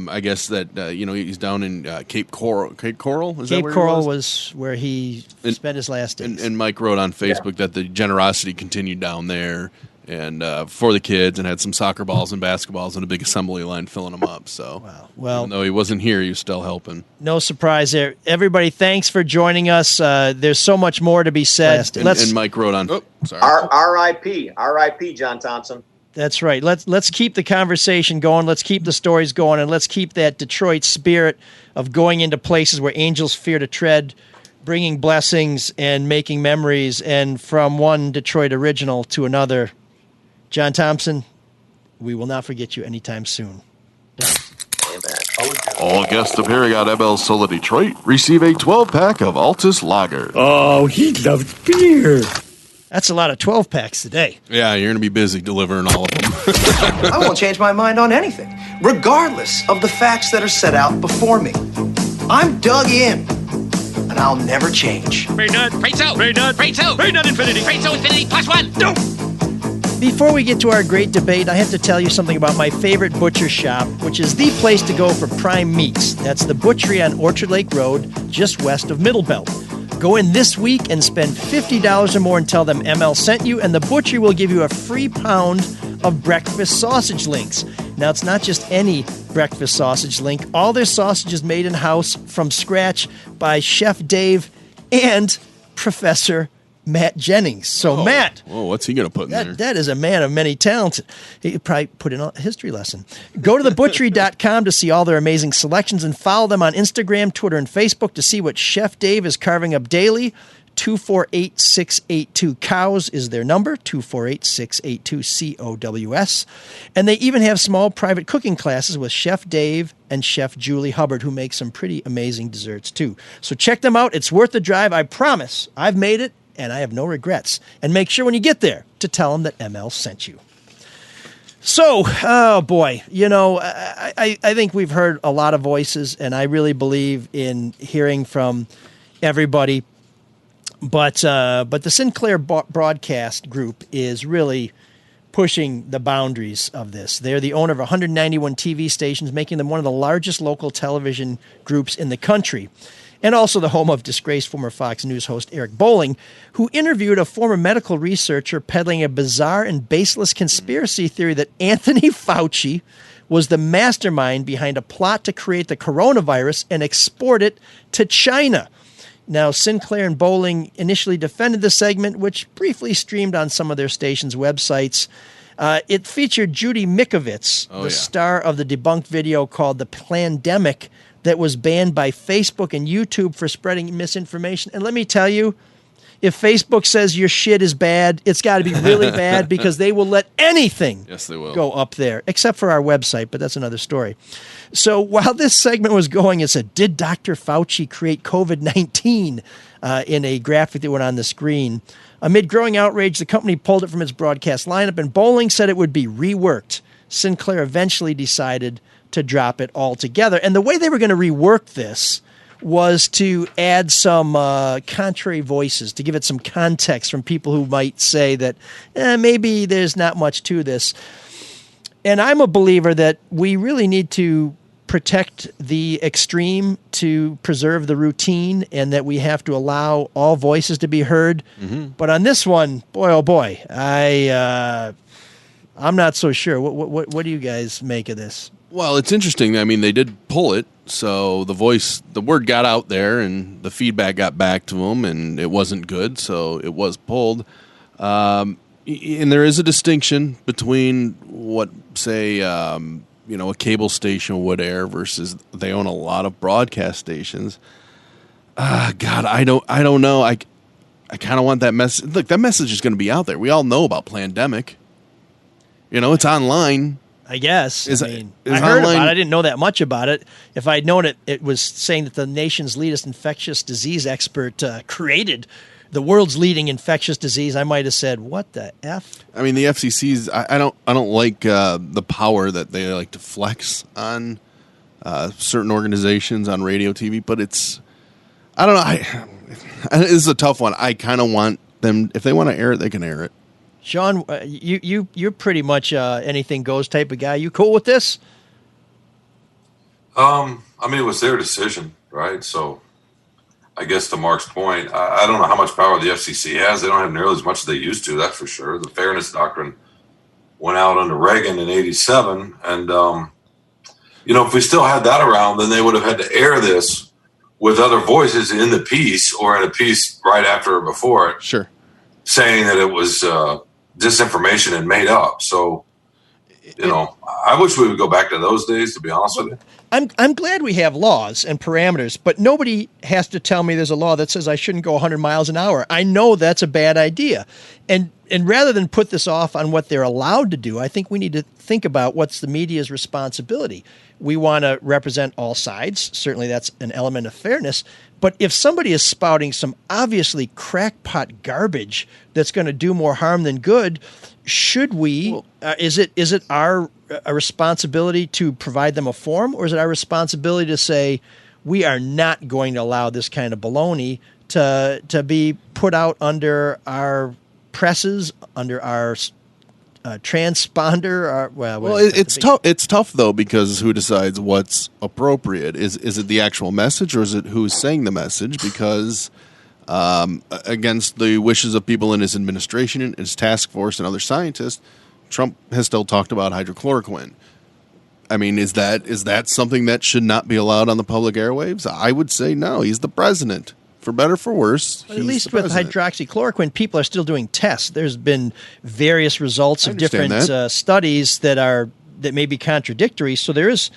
I guess that he's down in Cape Coral. Cape Coral? Is that Cape where Coral he was where he spent his last days. And Mike wrote on Facebook that the generosity continued down there. And for the kids, and had some soccer balls and basketballs and a big assembly line filling them up. So, wow. Well, even though he wasn't here, he was still helping. No surprise there. Everybody, thanks for joining us. There's so much more to be said. And Mike wrote on. R.I.P. John Thompson. That's right. Let's keep the conversation going. Let's keep the stories going, and let's keep that Detroit spirit of going into places where angels fear to tread, bringing blessings and making memories, and from one Detroit original to another. John Thompson, we will not forget you anytime soon. All guests appearing on ML Soul of Detroit receive a 12-pack of Altus Lager. Oh, he loves beer. That's a lot of 12-packs today. Yeah, you're going to be busy delivering all of them. I won't change my mind on anything, regardless of the facts that are set out before me. I'm dug in, and I'll never change. Brainerd, Infinity +1. No! Before we get to our great debate, I have to tell you something about my favorite butcher shop, which is the place to go for prime meats. That's the Butchery on Orchard Lake Road, just west of Middlebelt. Go in this week and spend $50 or more and tell them ML sent you, and the Butchery will give you a free pound of breakfast sausage links. Now, it's not just any breakfast sausage link. All their sausage is made in-house from scratch by Chef Dave and Professor Matt Jennings. So, Matt. Whoa, what's he going to put in there? That is a man of many talents. He probably put in a history lesson. Go to thebutchery.com to see all their amazing selections and follow them on Instagram, Twitter, and Facebook to see what Chef Dave is carving up daily. 248-682-COWS is their number, 248-682-COWS. And they even have small private cooking classes with Chef Dave and Chef Julie Hubbard, who make some pretty amazing desserts, too. So check them out. It's worth the drive. I promise. I've made it, and I have no regrets. And make sure when you get there to tell them that ML sent you. So, oh boy, I think we've heard a lot of voices, and I really believe in hearing from everybody. But the Sinclair Broadcast Group is really pushing the boundaries of this. They're the owner of 191 TV stations, making them one of the largest local television groups in the country. and also the home of disgraced former Fox News host Eric Bolling, who interviewed a former medical researcher peddling a bizarre and baseless conspiracy theory that Anthony Fauci was the mastermind behind a plot to create the coronavirus and export it to China. Now, Sinclair and Bolling initially defended the segment, which briefly streamed on some of their station's websites. It featured Judy Mikovits, star of the debunked video called The Plandemic, that was banned by Facebook and YouTube for spreading misinformation. And let me tell you, if Facebook says your shit is bad, it's got to be really bad, because they will let anything go up there, except for our website, but that's another story. So while this segment was going, it said, did Dr. Fauci create COVID-19 in a graphic that went on the screen? Amid growing outrage, the company pulled it from its broadcast lineup, and Bolling said it would be reworked. Sinclair eventually decided to drop it altogether. And the way they were going to rework this was to add some contrary voices, to give it some context from people who might say that maybe there's not much to this. And I'm a believer that we really need to protect the extreme to preserve the routine, and that we have to allow all voices to be heard. Mm-hmm. But on this one, boy, oh boy, I'm not so sure. What do you guys make of this? Well, it's interesting. I mean, they did pull it, so the word got out there, and the feedback got back to them, and it wasn't good, so it was pulled. And there is a distinction between what, say, a cable station would air versus they own a lot of broadcast stations. God, I don't know. I kind of want that message. Look, that message is going to be out there. We all know about Plandemic. It's online. I guess. I heard online, about it. I didn't know that much about it. If I'd known it, it was saying that the nation's leading infectious disease expert created the world's leading infectious disease. I might have said, "What the f?" I mean, the FCC's. I don't like the power that they like to flex on certain organizations on radio, TV. But I don't know. This is a tough one. I kind of want them, if they want to air it, they can air it. Sean, you're pretty much anything goes type of guy. You cool with this? I mean, it was their decision, right? So I guess to Mark's point, I don't know how much power the FCC has. They don't have nearly as much as they used to, that's for sure. The Fairness Doctrine went out under Reagan in 87. And, if we still had that around, then they would have had to air this with other voices in the piece or in a piece right after or before it. Sure. Saying that it was disinformation and made up. So, I wish we would go back to those days, to be honest with you. I'm glad we have laws and parameters, but nobody has to tell me there's a law that says I shouldn't go 100 miles an hour. I know that's a bad idea. And rather than put this off on what they're allowed to do, I think we need to think about what's the media's responsibility. We want to represent all sides. Certainly that's an element of fairness. But if somebody is spouting some obviously crackpot garbage that's going to do more harm than good, should we? Is it our responsibility to provide them a forum, or is it our responsibility to say we are not going to allow this kind of baloney to be put out under our presses, under our transponder? It's tough. It's tough though, because who decides what's appropriate? Is it the actual message, or is it who's saying the message? Because against the wishes of people in his administration and his task force and other scientists, Trump has still talked about hydrochloroquine. I mean, is that something that should not be allowed on the public airwaves? I would say no. He's the president. For better, for worse. At least with hydroxychloroquine, people are still doing tests. There's been various results of different studies that may be contradictory. So there's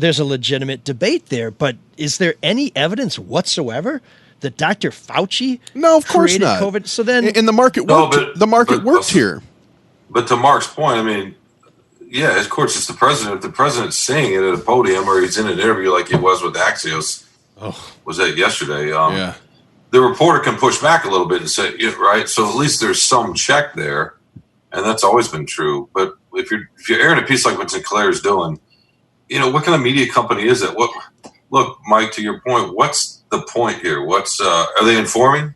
a legitimate debate there. But is there any evidence whatsoever that Dr. Fauci created COVID? So then, and the market worked. The market worked here. But to Mark's point, I mean, yeah, of course, it's the president. If the president's saying it at a podium or he's in an interview like he was with Axios, was that yesterday? Yeah. The reporter can push back a little bit and say, right? So at least there's some check there, and that's always been true. But if you're airing a piece like what Sinclair is doing, what kind of media company is it? Look, Mike, to your point, what's the point here? Are they informing?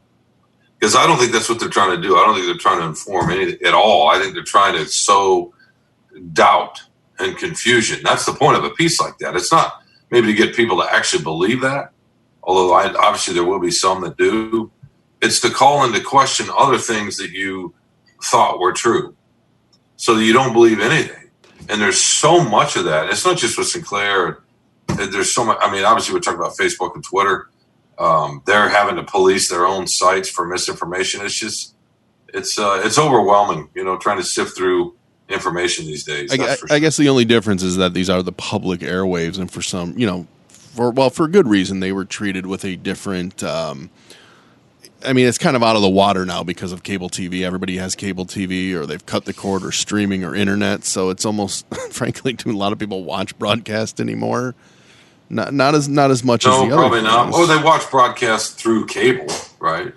Because I don't think that's what they're trying to do. I don't think they're trying to inform anything at all. I think they're trying to sow doubt and confusion. That's the point of a piece like that. It's not maybe to get people to actually believe that, although obviously there will be some that do. It's to call into question other things that you thought were true, so that you don't believe anything. And there's so much of that. It's not just with Sinclair. There's so much. I mean, obviously we're talking about Facebook and Twitter. They're having to police their own sites for misinformation. It's just, it's overwhelming, trying to sift through information these days. I guess the only difference is that these are the public airwaves, and for some, for good reason, they were treated with a different. I mean, it's kind of out of the water now because of cable TV. Everybody has cable TV, or they've cut the cord, or streaming, or internet. So it's almost, frankly, do a lot of people watch broadcast anymore? Not as much as the other. No, probably not. Oh, they watch broadcast through cable, right?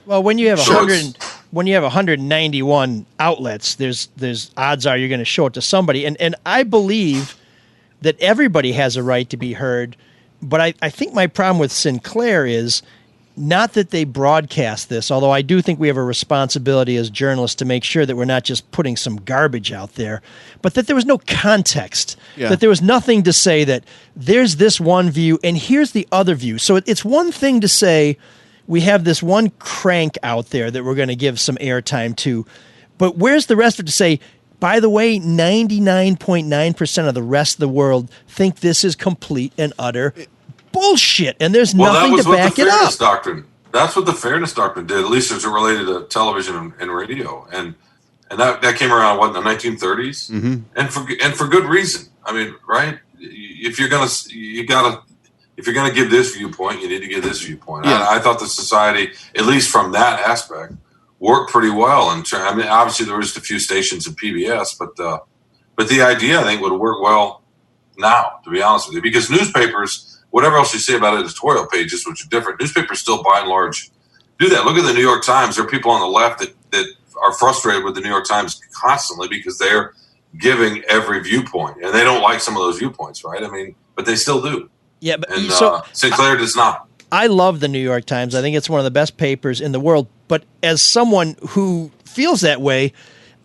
Well, when you have 191 outlets, there's odds are you're going to show it to somebody, and I believe that everybody has a right to be heard. But I think my problem with Sinclair is not that they broadcast this, although I do think we have a responsibility as journalists to make sure that we're not just putting some garbage out there, but that there was no context, that there was nothing to say that there's this one view and here's the other view. So it's one thing to say we have this one crank out there that we're going to give some airtime to, but where's the rest of it to say, by the way, 99.9% of the rest of the world think this is complete and utter bullshit, and there's nothing to back it up. Doctrine. That's what the fairness doctrine did, at least as it related to television and radio, and that came around in the 1930s, and for good reason. I mean, right? If you're gonna give this viewpoint, you need to give this viewpoint. Yeah. I thought the society, at least from that aspect, worked pretty well. And I mean, obviously there was a few stations in PBS, but the idea I think would work well now, to be honest with you, because newspapers. Whatever else you say about editorial pages, which are different, newspapers still, by and large, do that. Look at the New York Times. There are people on the left that are frustrated with the New York Times constantly because they're giving every viewpoint, and they don't like some of those viewpoints, right? I mean, but they still do. Yeah, but and Sinclair does not. I love the New York Times. I think it's one of the best papers in the world. But as someone who feels that way,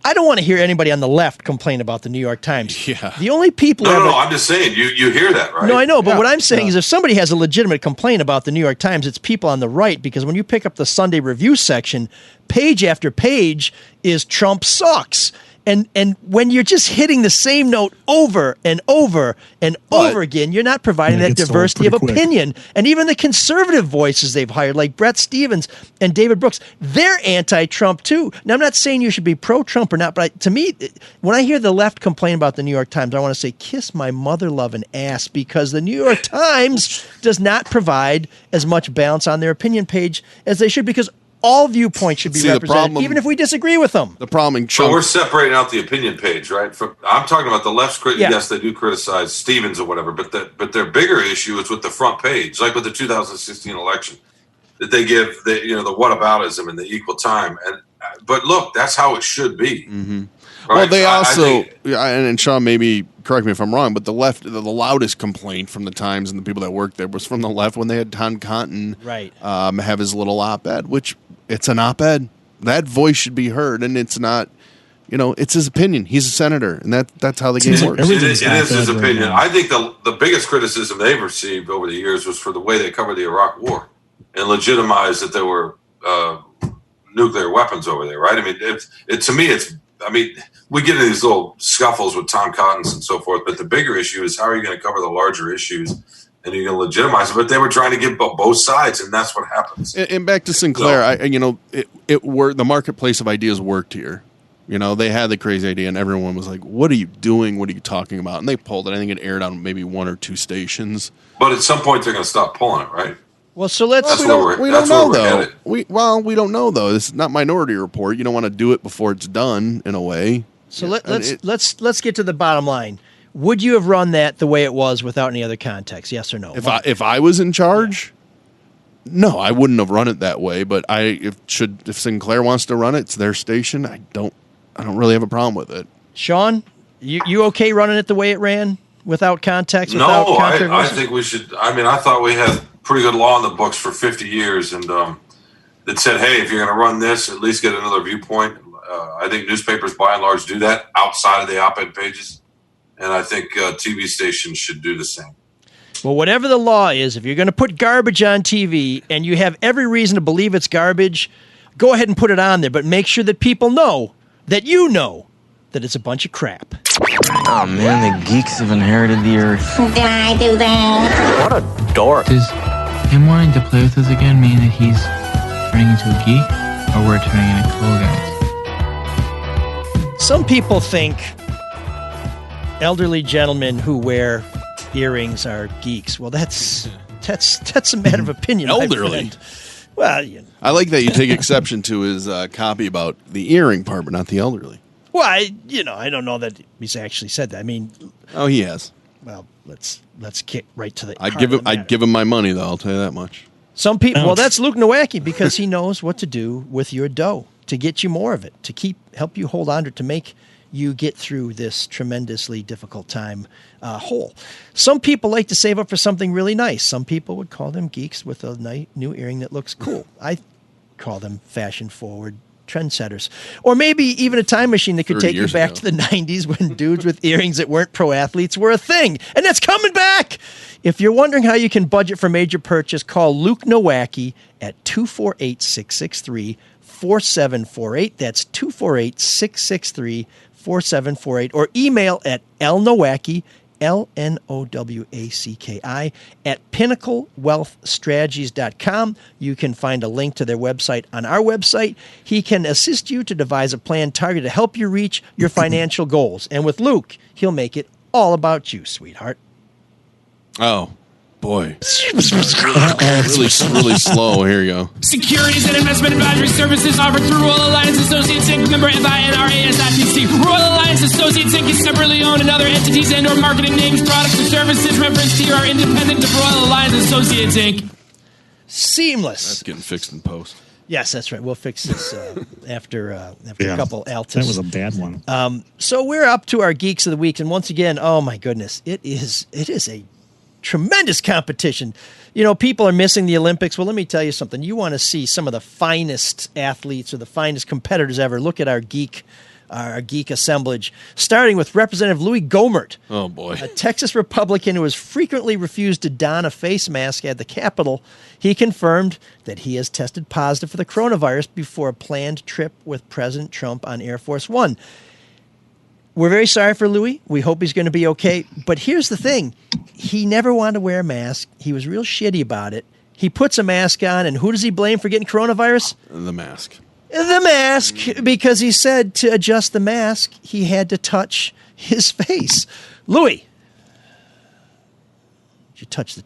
I don't want to hear anybody on the left complain about the New York Times. Yeah. The only people... No, I'm just saying, you hear that, right? No, I know, but what I'm saying is if somebody has a legitimate complaint about the New York Times, it's people on the right, because when you pick up the Sunday Review section, page after page is Trump sucks. And when you're just hitting the same note over and over and over again, you're not providing that diversity of opinion. And even the conservative voices they've hired, like Brett Stevens and David Brooks, they're anti-Trump too. Now, I'm not saying you should be pro-Trump or not, but to me, when I hear the left complain about the New York Times, I want to say, kiss my mother-loving ass, because the New York Times does not provide as much balance on their opinion page as they should, because all viewpoints should be represented, even if we disagree with them. The problem, so we're separating out the opinion page, right? I'm talking about the left's yes, they do criticize Stevens or whatever, but their bigger issue is with the front page, like with the 2016 election, that they give the whataboutism and the equal time. But look, that's how it should be. Mm-hmm. Right? Well, they also, and Sean, maybe correct me if I'm wrong, but the left, the loudest complaint from the Times and the people that worked there was from the left when they had Tom Cotton have his little op-ed, which it's an op-ed. That voice should be heard, and it's not, it's his opinion. He's a senator, and that's how the game works. It is his opinion. I think the biggest criticism they've received over the years was for the way they covered the Iraq War and legitimized that there were nuclear weapons over there, right? I mean, to me, we get into these little scuffles with Tom Cottons and so forth, but the bigger issue is how are you going to cover the larger issues, and you're going to legitimize it. But they were trying to get both sides, and that's what happens. And back to Sinclair, the marketplace of ideas worked here. They had the crazy idea, and everyone was like, "What are you doing? What are you talking about?" And they pulled it. I think it aired on maybe one or two stations. But at some point, they're going to stop pulling it, right? Well, so let's. We don't know though. We don't know though. This is not Minority Report. You don't want to do it before it's done, in a way. So let's get to the bottom line. Would you have run that the way it was without any other context? Yes or no? If I was in charge, no, I wouldn't have run it that way. But if Sinclair wants to run it, it's their station. I don't really have a problem with it. Sean, you okay running it the way it ran without context? Without I think we should. I thought we had pretty good law in the books for 50 years, and that said, hey, if you're going to run this, at least get another viewpoint. I think newspapers, by and large, do that outside of the op-ed pages, and I think TV stations should do the same. Well, whatever the law is, if you're going to put garbage on TV and you have every reason to believe it's garbage, go ahead and put it on there, but make sure that people know that you know that it's a bunch of crap. Oh man, the geeks have inherited the earth. Did I do that? What a dork. Does him wanting to play with us again mean that he's turning into a geek, or we're turning into cool guys? Some people think elderly gentlemen who wear earrings are geeks. Well, that's a matter of opinion. Elderly. Well, you know. I like that you take exception to his copy about the earring part, but not the elderly. Well, I don't know that he's actually said that. I mean, oh, he has. Well, let's kick right to the. I'd give him my money though. I'll tell you that much. Some people. Well, that's Luke Nowacki because he knows what to do with your dough to get you more of it, to help you hold on to it, to make you get through this tremendously difficult time whole. Some people like to save up for something really nice. Some people would call them geeks with a new earring that looks cool. I call them fashion-forward trendsetters. Or maybe even a time machine that could take you back to the 90s when dudes with earrings that weren't pro athletes were a thing. And that's coming back! If you're wondering how you can budget for major purchase, call Luke Nowacki at 248-663-4748. That's 248-663-4748. Or email at lnowacki, LNOWACKI, at pinnaclewealthstrategies.com. You can find a link to their website on our website. He can assist you to devise a plan targeted to help you reach your financial goals. And with Luke, he'll make it all about you, sweetheart. Oh, boy. really slow. Here you go. Securities and investment advisory services offered through Royal Alliance Associates Inc. Member FINRA/SIPC. Royal Alliance Associates Inc. is separately owned, and other entities and/or marketing names, products, or services referenced here are independent of Royal Alliance Associates Inc. Seamless. That's getting fixed in post. Yes, that's right. We'll fix this after a couple Altus. That was a bad one. So we're up to our Geeks of the Week, and once again, oh my goodness, it is a tremendous competition. You know, people are missing the Olympics. Well, let me tell you something. You want to see some of the finest athletes or the finest competitors ever. Look at our geek assemblage, starting with Representative Louis Gohmert. Oh, boy. A Texas Republican who has frequently refused to don a face mask at the Capitol. He confirmed that he has tested positive for the coronavirus before a planned trip with President Trump on Air Force One. We're very sorry for Louis. We hope he's going to be okay. But here's the thing. He never wanted to wear a mask. He was real shitty about it. He puts a mask on, and who does he blame for getting coronavirus? The mask. The mask, because he said to adjust the mask, he had to touch his face. Louis, you touch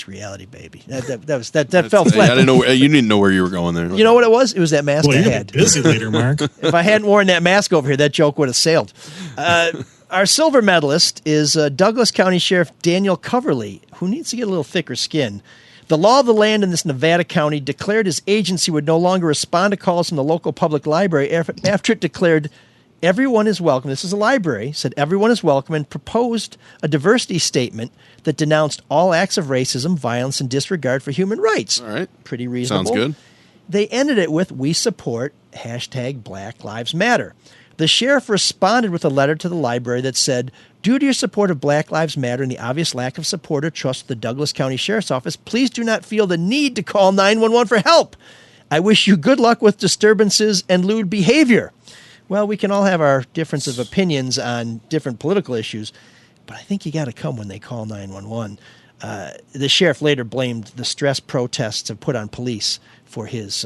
reality, baby. That fell flat. I didn't know. You didn't know where you were going there. You know what it was? It was that mask I had. Busy later, Mark. If I hadn't worn that mask over here, that joke would have sailed. Our silver medalist is Douglas County Sheriff Daniel Coverly, who needs to get a little thicker skin. The law of the land in this Nevada county declared his agency would no longer respond to calls from the local public library after it declared everyone is welcome. This is a library, said everyone is welcome, and proposed a diversity statement that denounced all acts of racism, violence, and disregard for human rights. All right. Pretty reasonable. Sounds good. They ended it with, we support #Black Lives Matter. The sheriff responded with a letter to the library that said, due to your support of Black Lives Matter and the obvious lack of support or trust of the Douglas County Sheriff's Office, please do not feel the need to call 911 for help. I wish you good luck with disturbances and lewd behavior. Well, we can all have our difference of opinions on different political issues, but I think you got to come when they call 911. The sheriff later blamed the stress protests have put on police for his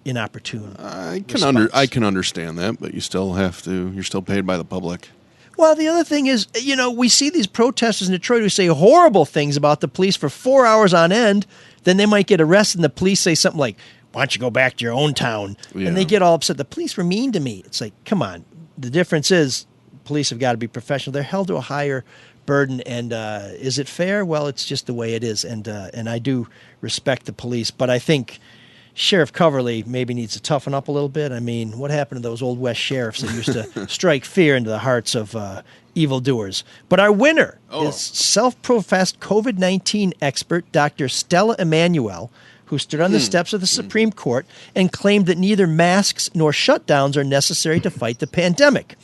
inopportune response. I can understand that, but you still have to. You're still paid by the public. Well, the other thing is, you know, we see these protesters in Detroit who say horrible things about the police for 4 hours on end. Then they might get arrested, and the police say something like, "Why don't you go back to your own town?" Yeah. And they get all upset. The police were mean to me. It's like, come on. The difference is, police have got to be professional. They're held to a higher burden, and is it fair? Well, it's just the way it is, and I do respect the police, but I think Sheriff Coverly maybe needs to toughen up a little bit. I mean, what happened to those old West sheriffs that used to strike fear into the hearts of evildoers? But our winner is self-professed COVID-19 expert Dr. Stella Emanuel, who stood on the steps of the Supreme Court and claimed that neither masks nor shutdowns are necessary to fight the pandemic.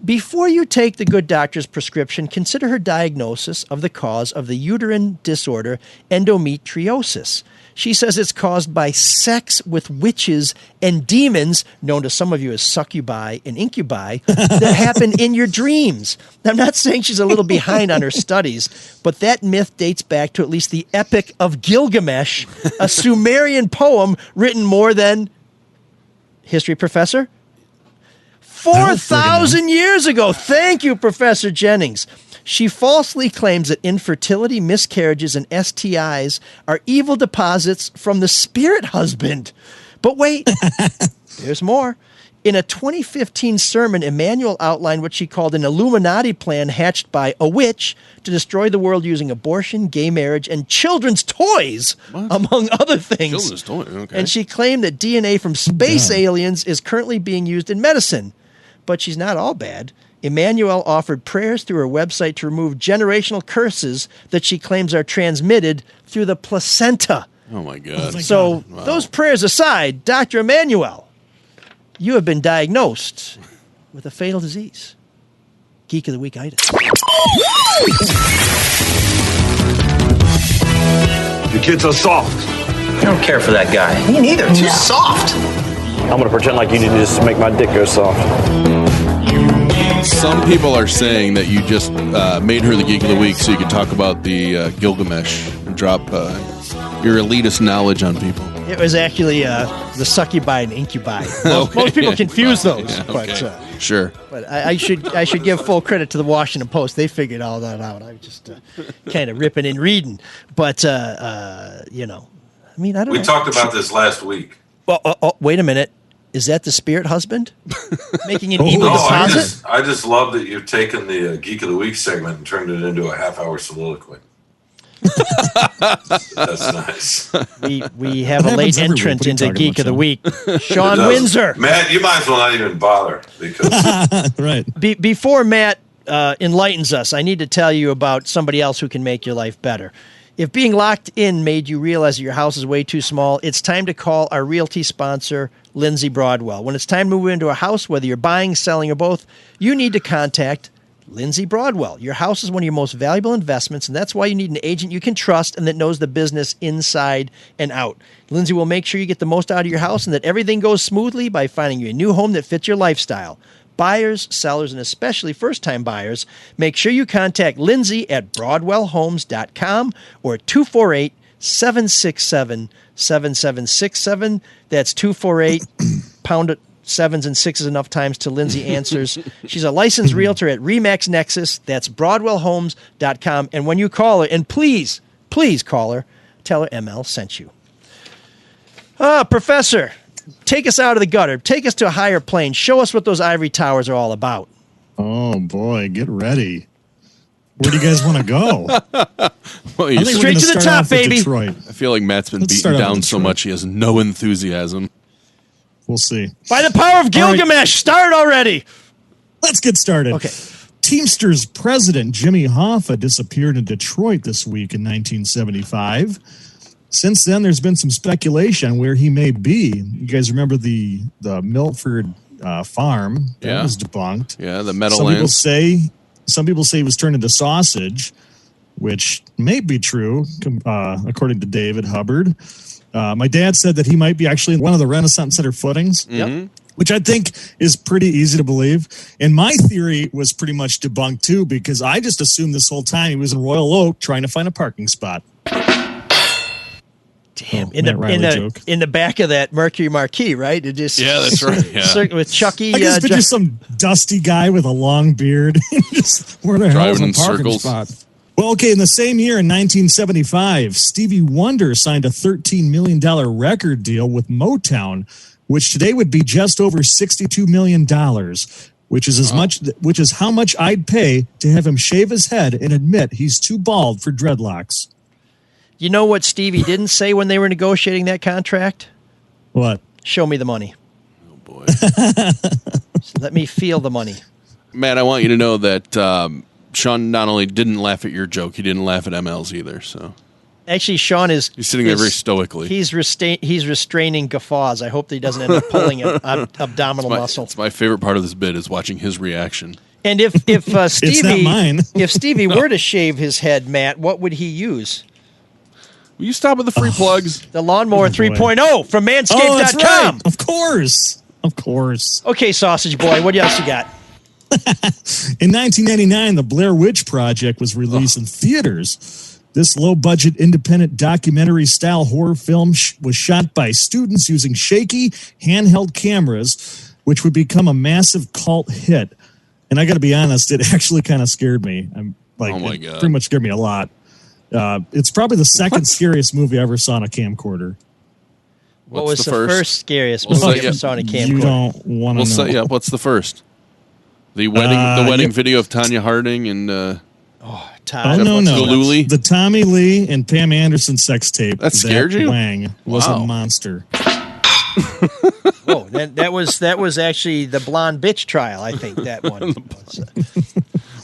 Before you take the good doctor's prescription, consider her diagnosis of the cause of the uterine disorder endometriosis. She says it's caused by sex with witches and demons, known to some of you as succubi and incubi, that happen in your dreams. Now, I'm not saying she's a little behind on her studies, but that myth dates back to at least the Epic of Gilgamesh, a Sumerian poem written more than, history professor, 4,000 years ago. Thank you, Professor Jennings. She falsely claims that infertility, miscarriages, and STIs are evil deposits from the spirit husband. But wait, there's more. In a 2015 sermon, Emmanuel outlined what she called an Illuminati plan hatched by a witch to destroy the world using abortion, gay marriage, and children's toys, among other things. Children's toys, okay. And she claimed that DNA from space aliens is currently being used in medicine. But she's not all bad. Emmanuel offered prayers through her website to remove generational curses that she claims are transmitted through the placenta. Oh, my God. So, those prayers aside, Dr. Emmanuel, you have been diagnosed with a fatal disease. Geek of the Week item. The kids are soft. I don't care for that guy. Me neither. Too soft. I'm going to pretend like you didn't just make my dick go soft. Some people are saying that you just made her the Geek of the Week so you could talk about the Gilgamesh and drop your elitist knowledge on people. It was actually the succubi and incubi. Most people confuse those. Yeah, But, okay. Sure. But I should give full credit to the Washington Post. They figured all that out. I was just kind of ripping and reading. But, you know, I mean, I don't know. We talked about this last week. Oh, wait a minute. Is that the spirit husband making an evil deposit? I just love that you've taken the Geek of the Week segment and turned it into a half-hour soliloquy. That's nice. We have a late entrant into Geek of the Week. Sean Windsor. Matt, you might as well not even bother. Because right. Before Matt enlightens us, I need to tell you about somebody else who can make your life better. If being locked in made you realize that your house is way too small, it's time to call our realty sponsor, Lindsay Broadwell. When it's time to move into a house, whether you're buying, selling, or both, you need to contact Lindsay Broadwell. Your house is one of your most valuable investments, and that's why you need an agent you can trust and that knows the business inside and out. Lindsay will make sure you get the most out of your house and that everything goes smoothly by finding you a new home that fits your lifestyle. Buyers, sellers, and especially first-time buyers, make sure you contact Lindsay at BroadwellHomes.com or 248-767-7767. That's 248 pound sevens and sixes enough times till Lindsay answers. She's a licensed realtor at RE/MAX Nexus. That's BroadwellHomes.com. And when you call her, and please call her, tell her ML sent you. Professor, take us out of the gutter. Take us to a higher plane. Show us what those ivory towers are all about. Oh, boy. Get ready. Where do you guys want to go? Well, straight to the top, baby. Detroit. I feel like Matt's been beaten down so much he has no enthusiasm. We'll see. By the power of Gilgamesh, start already. Let's get started. Okay. Teamsters president Jimmy Hoffa disappeared in Detroit this week in 1975. Since then, there's been some speculation where he may be. You guys remember the Milford farm that was debunked? Yeah, the Meadowlands. Some people say he was turned into sausage, which may be true, according to David Hubbard. My dad said that he might be actually one of the Renaissance Center footings, which I think is pretty easy to believe. And my theory was pretty much debunked too, because I just assumed this whole time he was in Royal Oak trying to find a parking spot. Damn, in the back of that Mercury Marquis, right? It just that's right. Yeah. With Chucky. I guess just some dusty guy with a long beard, just where the hell is a parking spot? Well, okay, in the same year, in 1975, Stevie Wonder signed a $13 million record deal with Motown, which today would be just over $62 million, which is how much I'd pay to have him shave his head and admit he's too bald for dreadlocks. You know what Stevie didn't say when they were negotiating that contract? What? Show me the money. Oh, boy. Let me feel the money. Matt, I want you to know that Sean not only didn't laugh at your joke, he didn't laugh at ML's either. So actually, Sean he's sitting there very stoically. He's restraining guffaws. I hope that he doesn't end up pulling an abdominal muscle. It's my favorite part of this bit is watching his reaction. And if Stevie, It's not mine. if Stevie were to shave his head, Matt, what would he use? Will you stop with the free plugs? The Lawnmower 3.0 from Manscaped.com. Oh, that's right. Of course. Okay, Sausage Boy, what else you got? In 1999, the Blair Witch Project was released in theaters. This low-budget, independent documentary-style horror film was shot by students using shaky, handheld cameras, which would become a massive cult hit. And I got to be honest, it actually kind of scared me. Oh my God. It pretty much scared me a lot. It's probably the second scariest movie I ever saw on a camcorder. What was the first scariest movie you ever saw on a camcorder? You don't want to know. Set you up. What's the first? The wedding video of Tanya Harding and no. The Tommy Lee and Pam Anderson sex tape. That scared you? Wang was a monster. Oh, that was actually the blonde bitch trial. I think that one.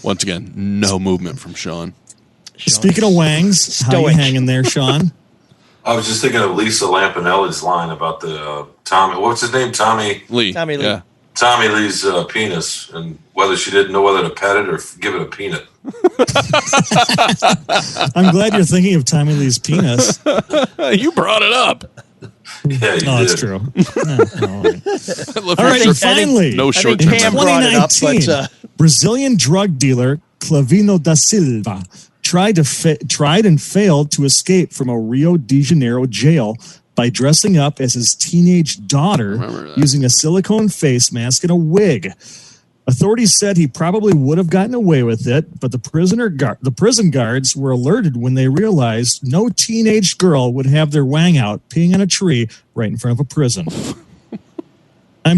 Once again, no movement from Sean. Speaking of Wangs, how you hanging there, Sean? I was just thinking of Lisa Lampanelli's line about the Tommy. What's his name? Tommy Lee. Tommy Lee. Yeah. Tommy Lee's penis, and whether she didn't know whether to pet it or give it a peanut. I'm glad you're thinking of Tommy Lee's penis. You brought it up. Yeah, you did. That's true. All right, short- finally, no short term. 2019, Brazilian drug dealer Clavino da Silva tried and failed to escape from a Rio de Janeiro jail by dressing up as his teenage daughter using a silicone face mask and a wig. Authorities said he probably would have gotten away with it, but the prison guards were alerted when they realized no teenage girl would have their wang out peeing on a tree right in front of a prison. I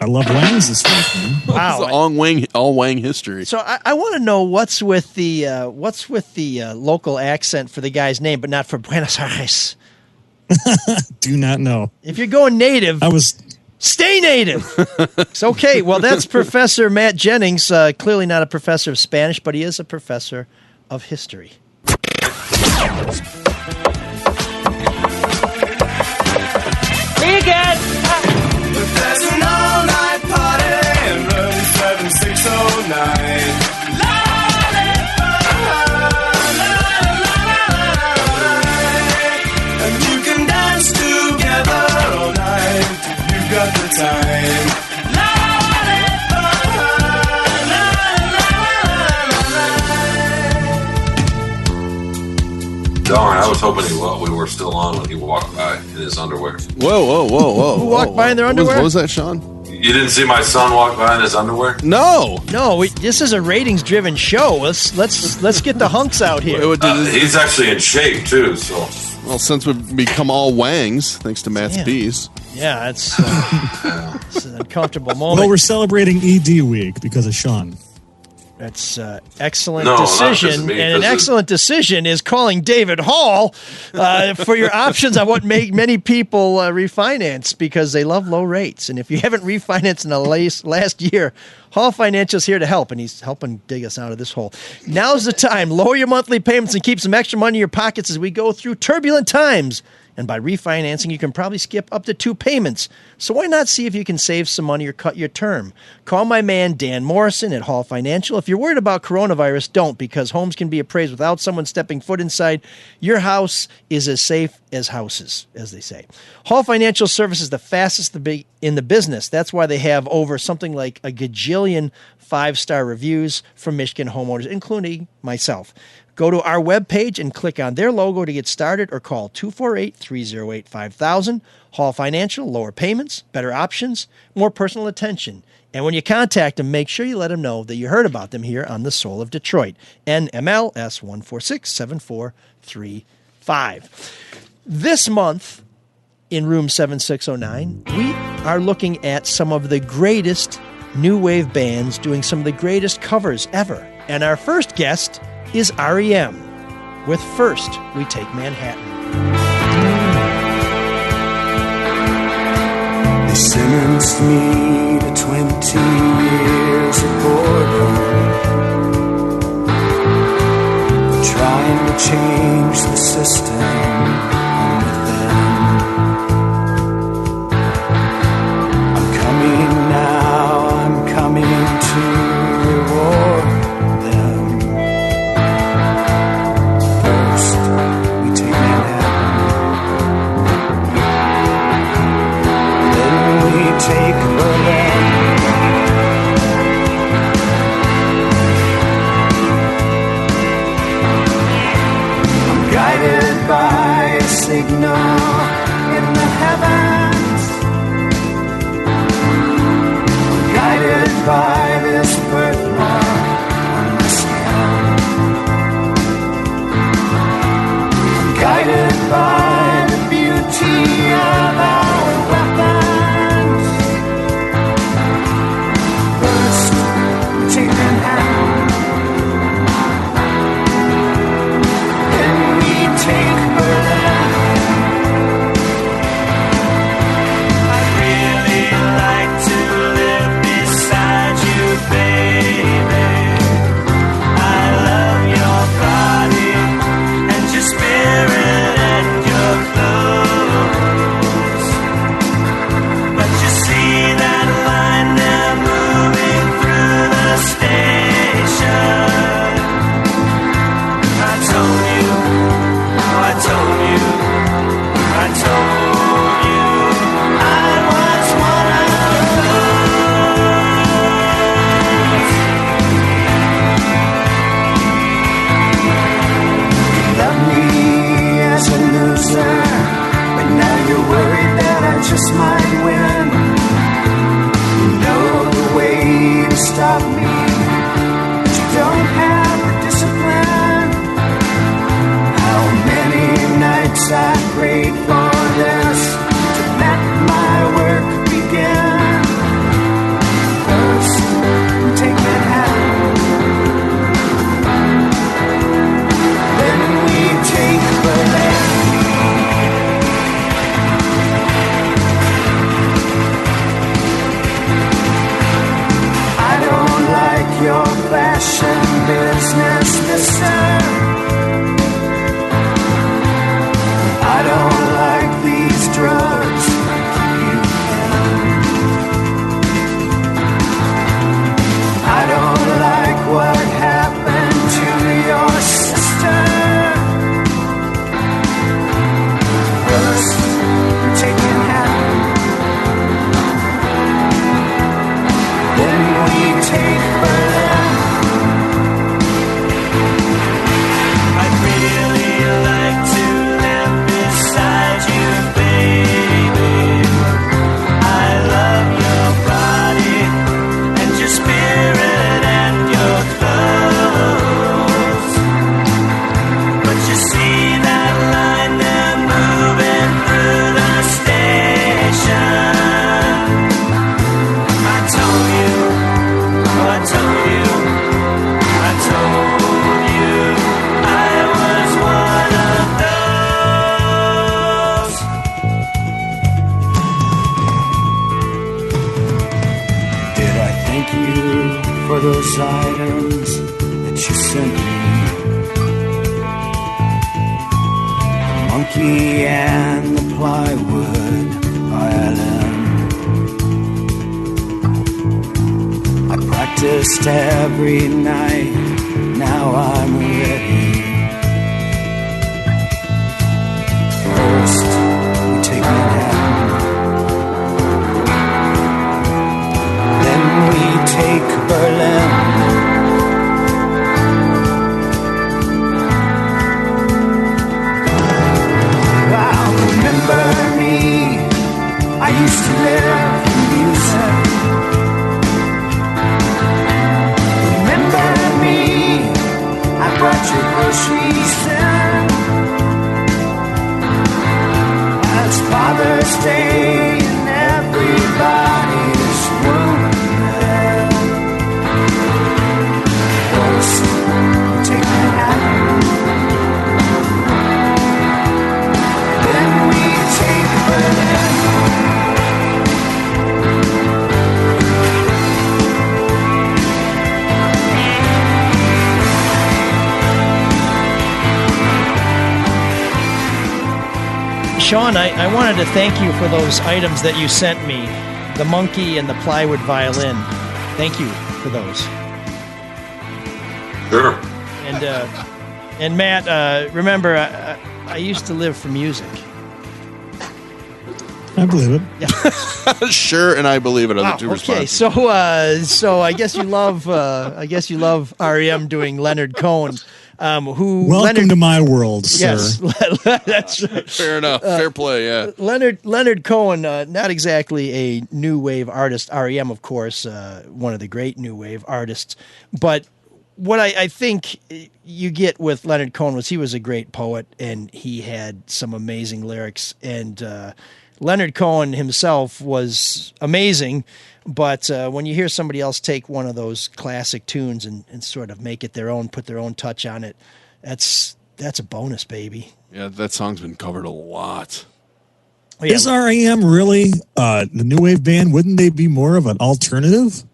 love wangs this week, man. Wow, all wang history. So I want to know what's with the local accent for the guy's name, but not for Buenos Aires. Do not know. If you're going native, stay native. It's okay. Well, that's Professor Matt Jennings. Clearly not a professor of Spanish, but he is a professor of history. Me again. There's an all-night party in room 7609. And you can dance together all night. You've got the time. Darn, I was hoping we were still on when he walked by in his underwear. Whoa. Who walked by in their underwear? What was that, Sean? You didn't see my son walk by in his underwear? No. This is a ratings-driven show. Let's get the hunks out here. He's actually in shape too. So, well, since we've become all wangs, thanks to Matt's bees. Yeah, it's an uncomfortable moment. Well, we're celebrating ED week because of Sean. That's excellent decision, and an excellent decision is calling David Hall for your options on what make many people refinance because they love low rates. And if you haven't refinanced in the last year, Hall Financial's here to help, and he's helping dig us out of this hole. Now's the time. Lower your monthly payments and keep some extra money in your pockets as we go through turbulent times. And by refinancing, you can probably skip up to 2 payments. So why not see if you can save some money or cut your term? Call my man Dan Morrison at Hall Financial. If you're worried about coronavirus, don't, because homes can be appraised without someone stepping foot inside. Your house is as safe as houses, as they say. Hall Financial Service is the fastest in the business. That's why they have over something like a gajillion 5-star reviews from Michigan homeowners, including myself. Go to our webpage and click on their logo to get started or call 248-308-5000. Hall Financial, lower payments, better options, more personal attention. And when you contact them, make sure you let them know that you heard about them here on The Soul of Detroit. NMLS 146-7435. This month in room 7609, we are looking at some of the greatest new wave bands doing some of the greatest covers ever. And our first guest is REM with First We Take Manhattan. They sentenced me to 20 years of boredom, trying to change the system with them. I'm coming now, I'm coming to heavens, guided by this birthmark on my skin, guided by the beauty of our weapons. First, we take Manhattan, then we take Berlin. I'd really like to live beside you, baby. I love your body and your spirit and your clothes. But you see that line there moving through the station. I told you, I told you, I told you I was one of those. You love me as a loser, but now you're worried that I just might win. You know the way to stop me, but you don't have the discipline. How many nights I prayed for this to let my work begin. First, we take Manhattan, then we take Berlin. I don't like your fashion business, mister. I don't like these drugs you in. I don't like what happened to your sister. First, we take Manhattan, then we take Berlin. I'd really like to live beside you, baby. I love your body and your spirit and your clothes. But you see that line there moving through the station. I told you, I told you, I told you I was one of those. Did I thank you for those items that you sent me? The monkey and the plywood violin. I practiced every night, now I'm ready. First, we take Manhattan, then we take Berlin. Wow, remember me? I used to live in music. Remember me? I brought your groceries in. It's Father's Day and everybody's wounded. First, we take Manhattan, then we take Berlin. Sean, I wanted to thank you for those items that you sent me, the monkey and the plywood violin. Thank you for those. Sure. And Matt, remember, I used to live for music. I believe it. Yeah. Sure, and I believe it. Are the two okay, responses. so I guess you love REM doing Leonard Cohen. Who welcome to my world, sir. Yes, that's right. Fair enough. Fair play. Yeah. Leonard Cohen, not exactly a new wave artist. REM, of course, one of the great new wave artists. But what I think you get with Leonard Cohen was he was a great poet, and he had some amazing lyrics. And Leonard Cohen himself was amazing. But when you hear somebody else take one of those classic tunes and sort of make it their own, put their own touch on it, that's a bonus, baby. Yeah, that song's been covered a lot. Oh, yeah. Is REM really the new wave band? Wouldn't they be more of an alternative?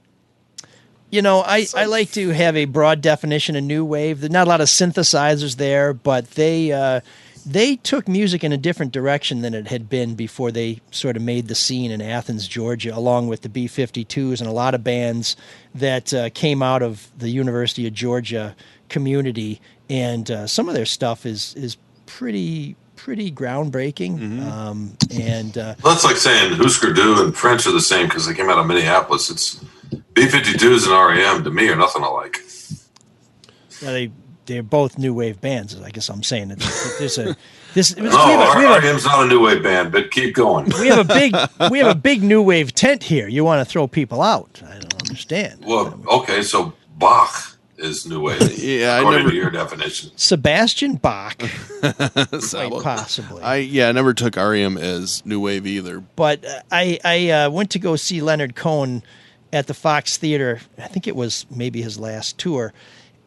You know, I like to have a broad definition of new wave. There's not a lot of synthesizers there, but they took music in a different direction than it had been before they sort of made the scene in Athens, Georgia, along with the B-52s and a lot of bands that came out of the University of Georgia community. And some of their stuff is pretty groundbreaking. Mm-hmm. That's like saying Husker Du and French are the same because they came out of Minneapolis. It's B-52s and REM to me are nothing alike. Yeah, they're both new wave bands. I guess I'm saying REM's not a new wave band, but keep going. We have a big new wave tent here. You want to throw people out? I don't understand. Well, okay, so Bach is new wave. Yeah, according to your definition. Sebastian Bach, quite possibly. I never took REM as new wave either. But I went to go see Leonard Cohen at the Fox Theater. I think it was maybe his last tour.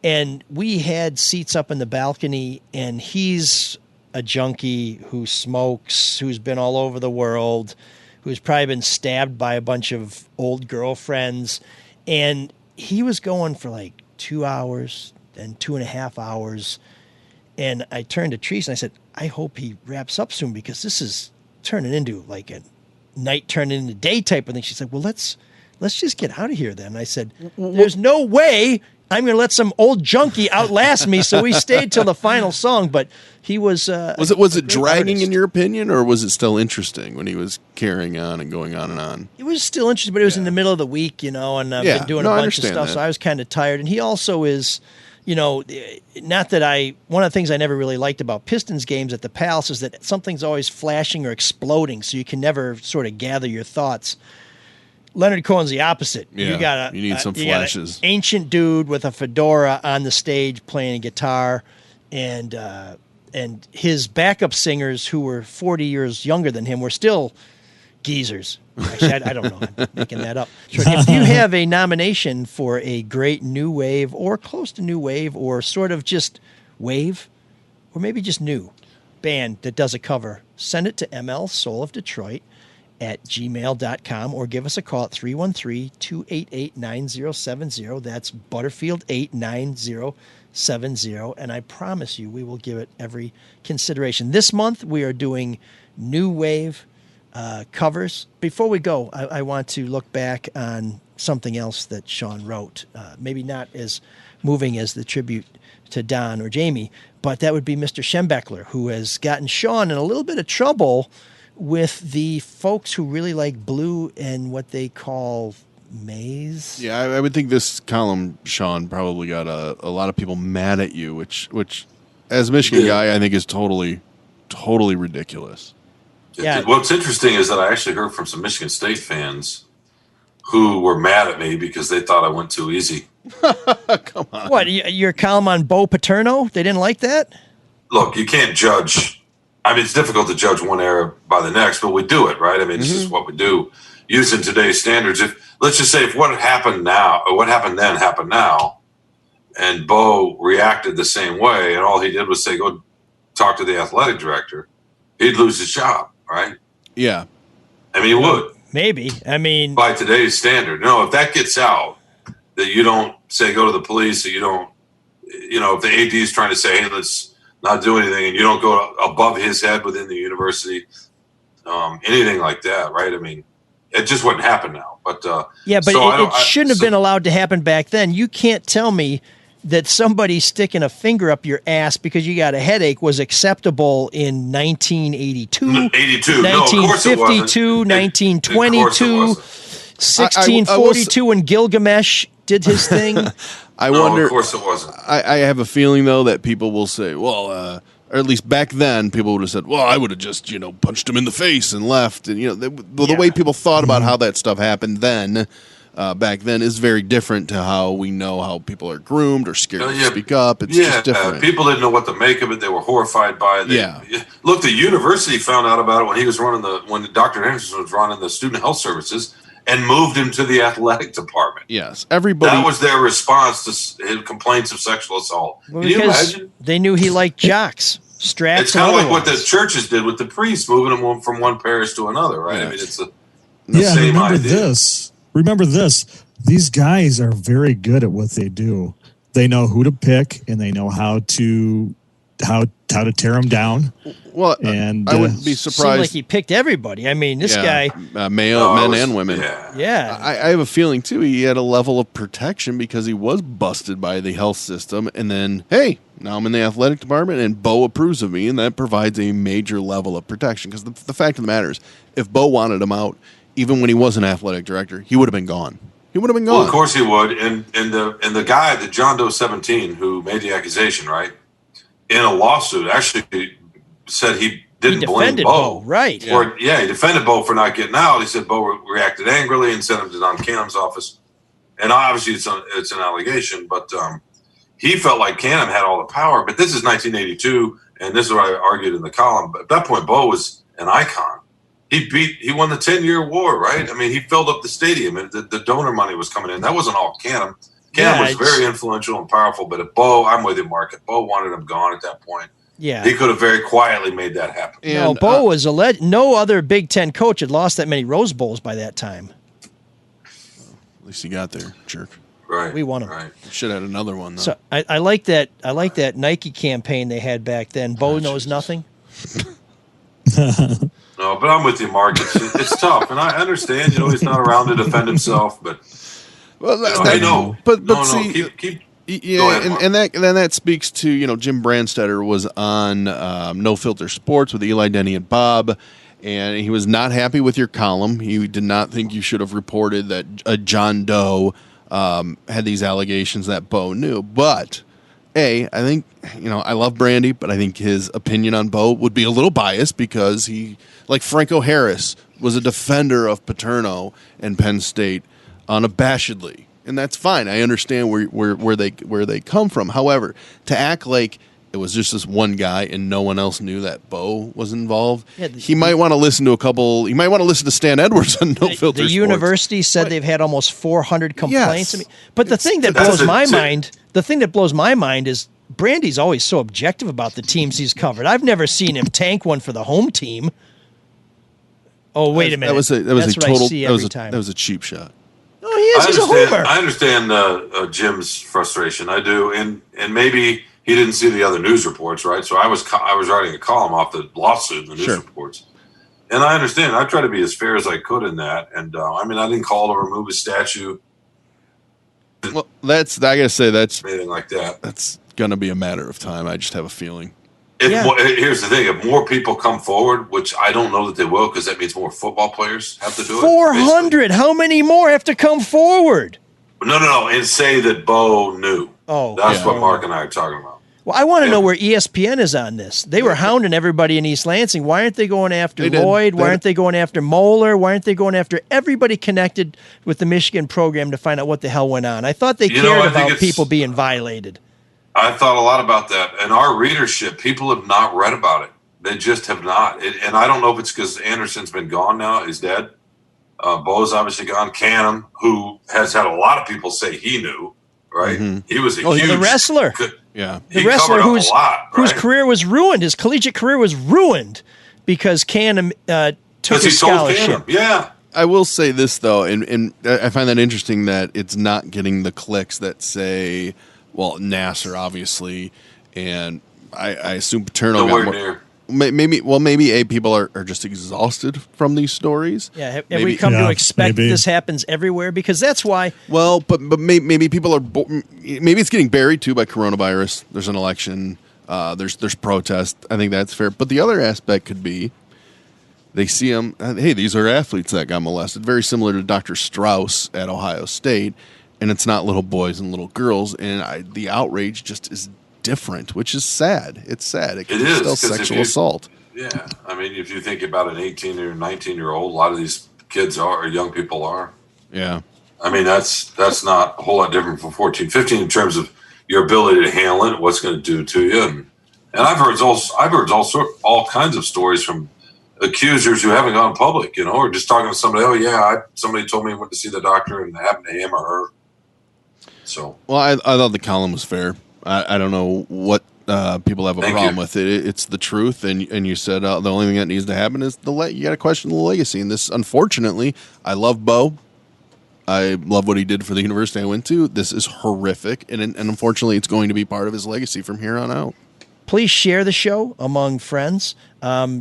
And we had seats up in the balcony, and he's a junkie who smokes, who's been all over the world, who's probably been stabbed by a bunch of old girlfriends. And he was going for like 2 hours and 2.5 hours. And I turned to Treese and I said, I hope he wraps up soon because this is turning into like a night turning into day type of thing. She said, well, let's just get out of here then. And I said, there's no way I'm going to let some old junkie outlast me. So we stayed till the final song, but he was. Was it dragging artist. In your opinion, or was it still interesting when he was carrying on and going on and on? It was still interesting, but it was in the middle of the week, and I've been doing a bunch of stuff, so I was kind of tired. And he also is, not that one of the things I never really liked about Pistons games at the Palace is that something's always flashing or exploding, so you can never sort of gather your thoughts. Leonard Cohen's the opposite. Yeah, you need some flashes. An ancient dude with a fedora on the stage playing a guitar, and his backup singers who were 40 years younger than him were still geezers. Actually, I don't know. I'm making that up. So if you have a nomination for a great new wave or close to new wave or sort of just wave or maybe just new band that does a cover, send it to ML Soul of Detroit at gmail.com or give us a call at 313-288-9070. That's Butterfield 89070. And I promise you we will give it every consideration. This month we are doing new wave covers. Before we go, I want to look back on something else that Sean wrote. Maybe not as moving as the tribute to Don or Jamie, but that would be Mr. Schembechler, who has gotten Sean in a little bit of trouble with the folks who really like blue and what they call maize. Yeah, I would think this column, Sean, probably got a lot of people mad at you, which as a Michigan guy, I think is totally ridiculous. Yeah. What's interesting is that I actually heard from some Michigan State fans who were mad at me because they thought I went too easy. Come on. What, your column on Bo Paterno? They didn't like that? Look, you can't judge. I mean, it's difficult to judge one era by the next, but we do it, right? I mean, this is what we do. Using today's standards, let's just say if what happened now, or what happened then happened now, and Bo reacted the same way, and all he did was say, go talk to the athletic director, he'd lose his job, right? Yeah. I mean, he would. Maybe. I mean, by today's standard. No, if that gets out, that you don't say go to the police, or you don't, if the AD is trying to say, hey, let's not do anything, and you don't go above his head within the university, anything like that, right? I mean, it just wouldn't happen now. But yeah, but it shouldn't have been allowed to happen back then. You can't tell me that somebody sticking a finger up your ass because you got a headache was acceptable in 1982, 1952, 1922, 1642 when Gilgamesh did his thing. I wonder. Of course it wasn't. I have a feeling though that people will say, well, or at least back then, people would have said, well, I would have just punched him in the face and left. And the way people thought about how that stuff happened then. Back then is very different to how we know how people are groomed or scared to speak up. It's just different. People didn't know what to make of it. They were horrified by it. Look, the university found out about it when he was when Dr. Henderson was running the student health services and moved him to the athletic department. Yes, everybody. That was their response to his complaints of sexual assault. Well, Can you imagine? They knew he liked jocks, straps. It's kind of like what the churches did with the priests, moving them from one parish to another, right? Yes. I mean, it's the same remember idea. Remember this. These guys are very good at what they do. They know who to pick, and they know how to tear them down. Well, and I wouldn't be surprised. Seemed like he picked everybody. I mean, this guy, men and women. Yeah. I have a feeling too. He had a level of protection because he was busted by the health system, and then hey, now I'm in the athletic department, and Bo approves of me, and that provides a major level of protection. Because the fact of the matter is, if Bo wanted him out, even when he was an athletic director, he would have been gone. He would have been gone. Well, of course he would. And the guy, the John Doe 17, who made the accusation, right, in a lawsuit, actually said he didn't blame Bo. Right. He defended Bo for not getting out. He said Bo reacted angrily and sent him to Don Canham's office. And obviously it's an allegation, but he felt like Canham had all the power. But this is 1982, and this is what I argued in the column. But at that point, Bo was an icon. He won the 10-year war, right? I mean, he filled up the stadium, and the donor money was coming in. That wasn't all Canham. Canham was very influential and powerful, but if Bo, I'm with you, Mark. If Bo wanted him gone at that point, he could have very quietly made that happen. No, Bo was a legend. No other Big Ten coach had lost that many Rose Bowls by that time. At least he got there, jerk. Right. We won him. Right. Should have had another one, though. So I like that. I like that Nike campaign they had back then. Bo knows nothing. No, but I'm with you, Mark. It's tough, and I understand. He's not around to defend himself, but I know. Keep ahead, and that speaks to Jim Brandstetter was on No Filter Sports with Eli Denny and Bob, and he was not happy with your column. He did not think you should have reported that John Doe had these allegations that Bo knew, but. I think, I love Brandy, but I think his opinion on Bo would be a little biased because he, like Franco Harris, was a defender of Paterno and Penn State unabashedly. And that's fine. I understand where they come from. However, to act like it was just this one guy and no one else knew that Bo was involved, he might want to listen to he might want to listen to Stan Edwards on No Filter Sports. The university said they've had almost 400 complaints. Yes. But the thing that blows my mind... The thing that blows my mind is Brandy's always so objective about the teams he's covered. I've never seen him tank one for the home team. Oh, wait a minute. That was a cheap shot. Oh, he is. He's a homer. I understand Jim's frustration. I do, and maybe he didn't see the other news reports, right? So I was writing a column off the lawsuit, the news reports, and I understand. I try to be as fair as I could in that, and I didn't call to remove his statue. Well, I gotta say anything like that. That's gonna be a matter of time. I just have a feeling. Here's the thing: if more people come forward, which I don't know that they will, because that means more football players have to do it. 400. How many more have to come forward? No, and say that Bo knew. Oh, that's what Mark and I are talking about. Well, I want to know where ESPN is on this. They were hounding everybody in East Lansing. Why aren't they going after Lloyd? Why aren't they going after Moeller? Why aren't they going after everybody connected with the Michigan program to find out what the hell went on? I thought they cared about people being violated. I thought a lot about that. And our readership, people have not read about it. They just have not. And I don't know if it's because Anderson's been gone now. He's dead. Bo's obviously gone. Canham, who has had a lot of people say he knew, right? Mm-hmm. He was a huge... the wrestler. The wrestlers whose career was ruined. His collegiate career was ruined because Canham took his scholarship. Yeah. I will say this, though, and I find that interesting that it's not getting the clicks that say, well, Nasser, obviously, and I assume Paterno got more. Near. Maybe people are just exhausted from these stories. Yeah, have we come to expect this happens everywhere? Because that's why. Well, but maybe people are. Maybe it's getting buried too by coronavirus. There's an election. There's protest. I think that's fair. But the other aspect could be they see them. Hey, these are athletes that got molested. Very similar to Dr. Strauss at Ohio State. and it's not little boys and little girls, and the outrage just is different, which is sad. It's sad. It is still sexual assault. Yeah, I mean, if you think about an 18 or 19-year-old, a lot of these kids or young people are. Yeah. I mean, that's not a whole lot different from 14, 15 in terms of your ability to handle it, what's going to do to you, and I've heard all kinds of stories from accusers who haven't gone public, or just talking to somebody. Oh yeah, somebody told me I went to see the doctor and it happened to him or her. So, well, I thought the column was fair. I don't know what people have a problem with it. It's the truth, and you said the only thing that needs to happen is you got to question the legacy. And this, unfortunately, I love Bo. I love what he did for the university I went to. This is horrific, and unfortunately, it's going to be part of his legacy from here on out. Please share the show among friends.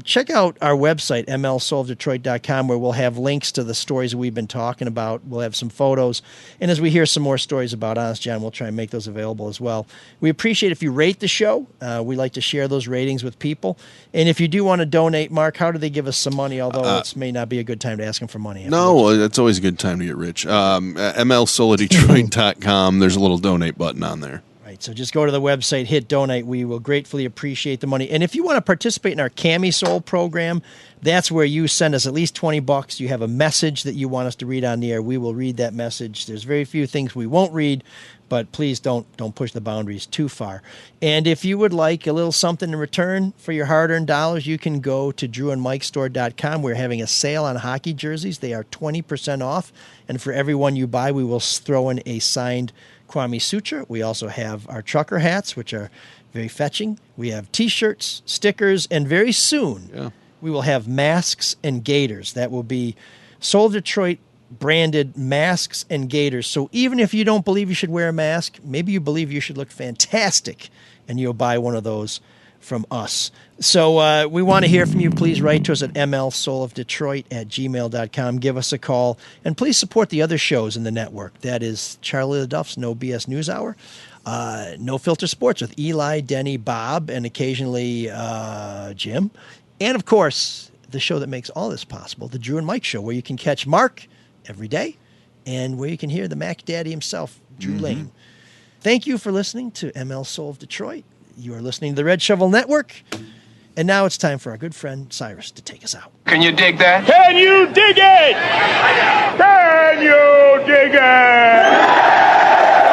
Check out our website, mlsoulofdetroit.com, where we'll have links to the stories we've been talking about. We'll have some photos. And as we hear some more stories about Honest John, we'll try and make those available as well. We appreciate if you rate the show. We like to share those ratings with people. And if you do want to donate, Mark, how do they give us some money? Although it may not be a good time to ask them for money. No, it's always a good time to get rich. mlsoulofdetroit.com. There's a little donate button on there. So just go to the website, hit donate. We will gratefully appreciate the money. And if you want to participate in our Camisole program, that's where you send us at least $20. You have a message that you want us to read on the air. We will read that message. There's very few things we won't read, but please don't push the boundaries too far. And if you would like a little something in return for your hard-earned dollars, you can go to drewandmikestore.com. We're having a sale on hockey jerseys. They are 20% off. And for every one you buy, we will throw in a signed Kwame Sutra. We also have our trucker hats, which are very fetching. We have T-shirts, stickers, and very soon we will have masks and gaiters. That will be Soul of Detroit branded masks and gaiters. So even if you don't believe you should wear a mask, maybe you believe you should look fantastic, and you'll buy one of those from us. So we want to hear from you. Please write to us at mlsoulofdetroit@gmail.com. Give us a call. And please support the other shows in the network. That is Charlie LaDuff's No BS News Hour, No Filter Sports with Eli, Denny, Bob, and occasionally Jim. And, of course, the show that makes all this possible, The Drew and Mike Show, where you can catch Mark every day and where you can hear the Mac Daddy himself, Drew Lane. Thank you for listening to ML Soul of Detroit. You are listening to the Red Shovel Network. And now it's time for our good friend Cyrus to take us out. Can you dig that? Can you dig it? Can you dig it?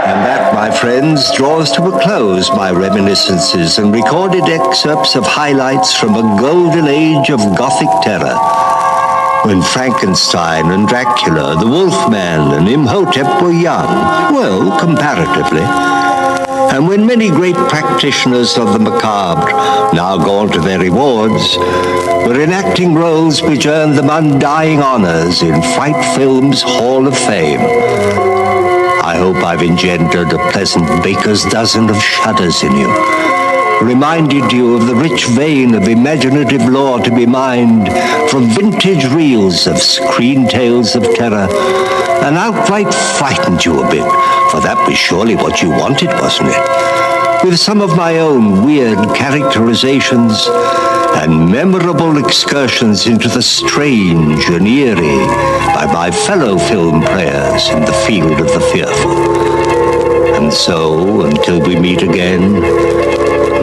And that, my friends, draws to a close my reminiscences and recorded excerpts of highlights from a golden age of Gothic terror, when Frankenstein and Dracula, the Wolfman and Imhotep were young, well, comparatively. And when many great practitioners of the macabre, now gone to their rewards, were enacting roles which earned them undying honors in Fright Film's Hall of Fame. I hope I've engendered a pleasant baker's dozen of shudders in you, reminded you of the rich vein of imaginative lore to be mined from vintage reels of screen tales of terror, and outright frightened you a bit, for that was surely what you wanted, wasn't it? With some of my own weird characterizations and memorable excursions into the strange and eerie by my fellow film players in the field of the fearful. And so, until we meet again,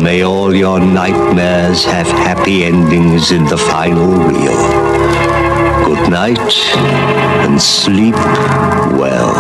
may all your nightmares have happy endings in the final reel. Good night, and sleep well.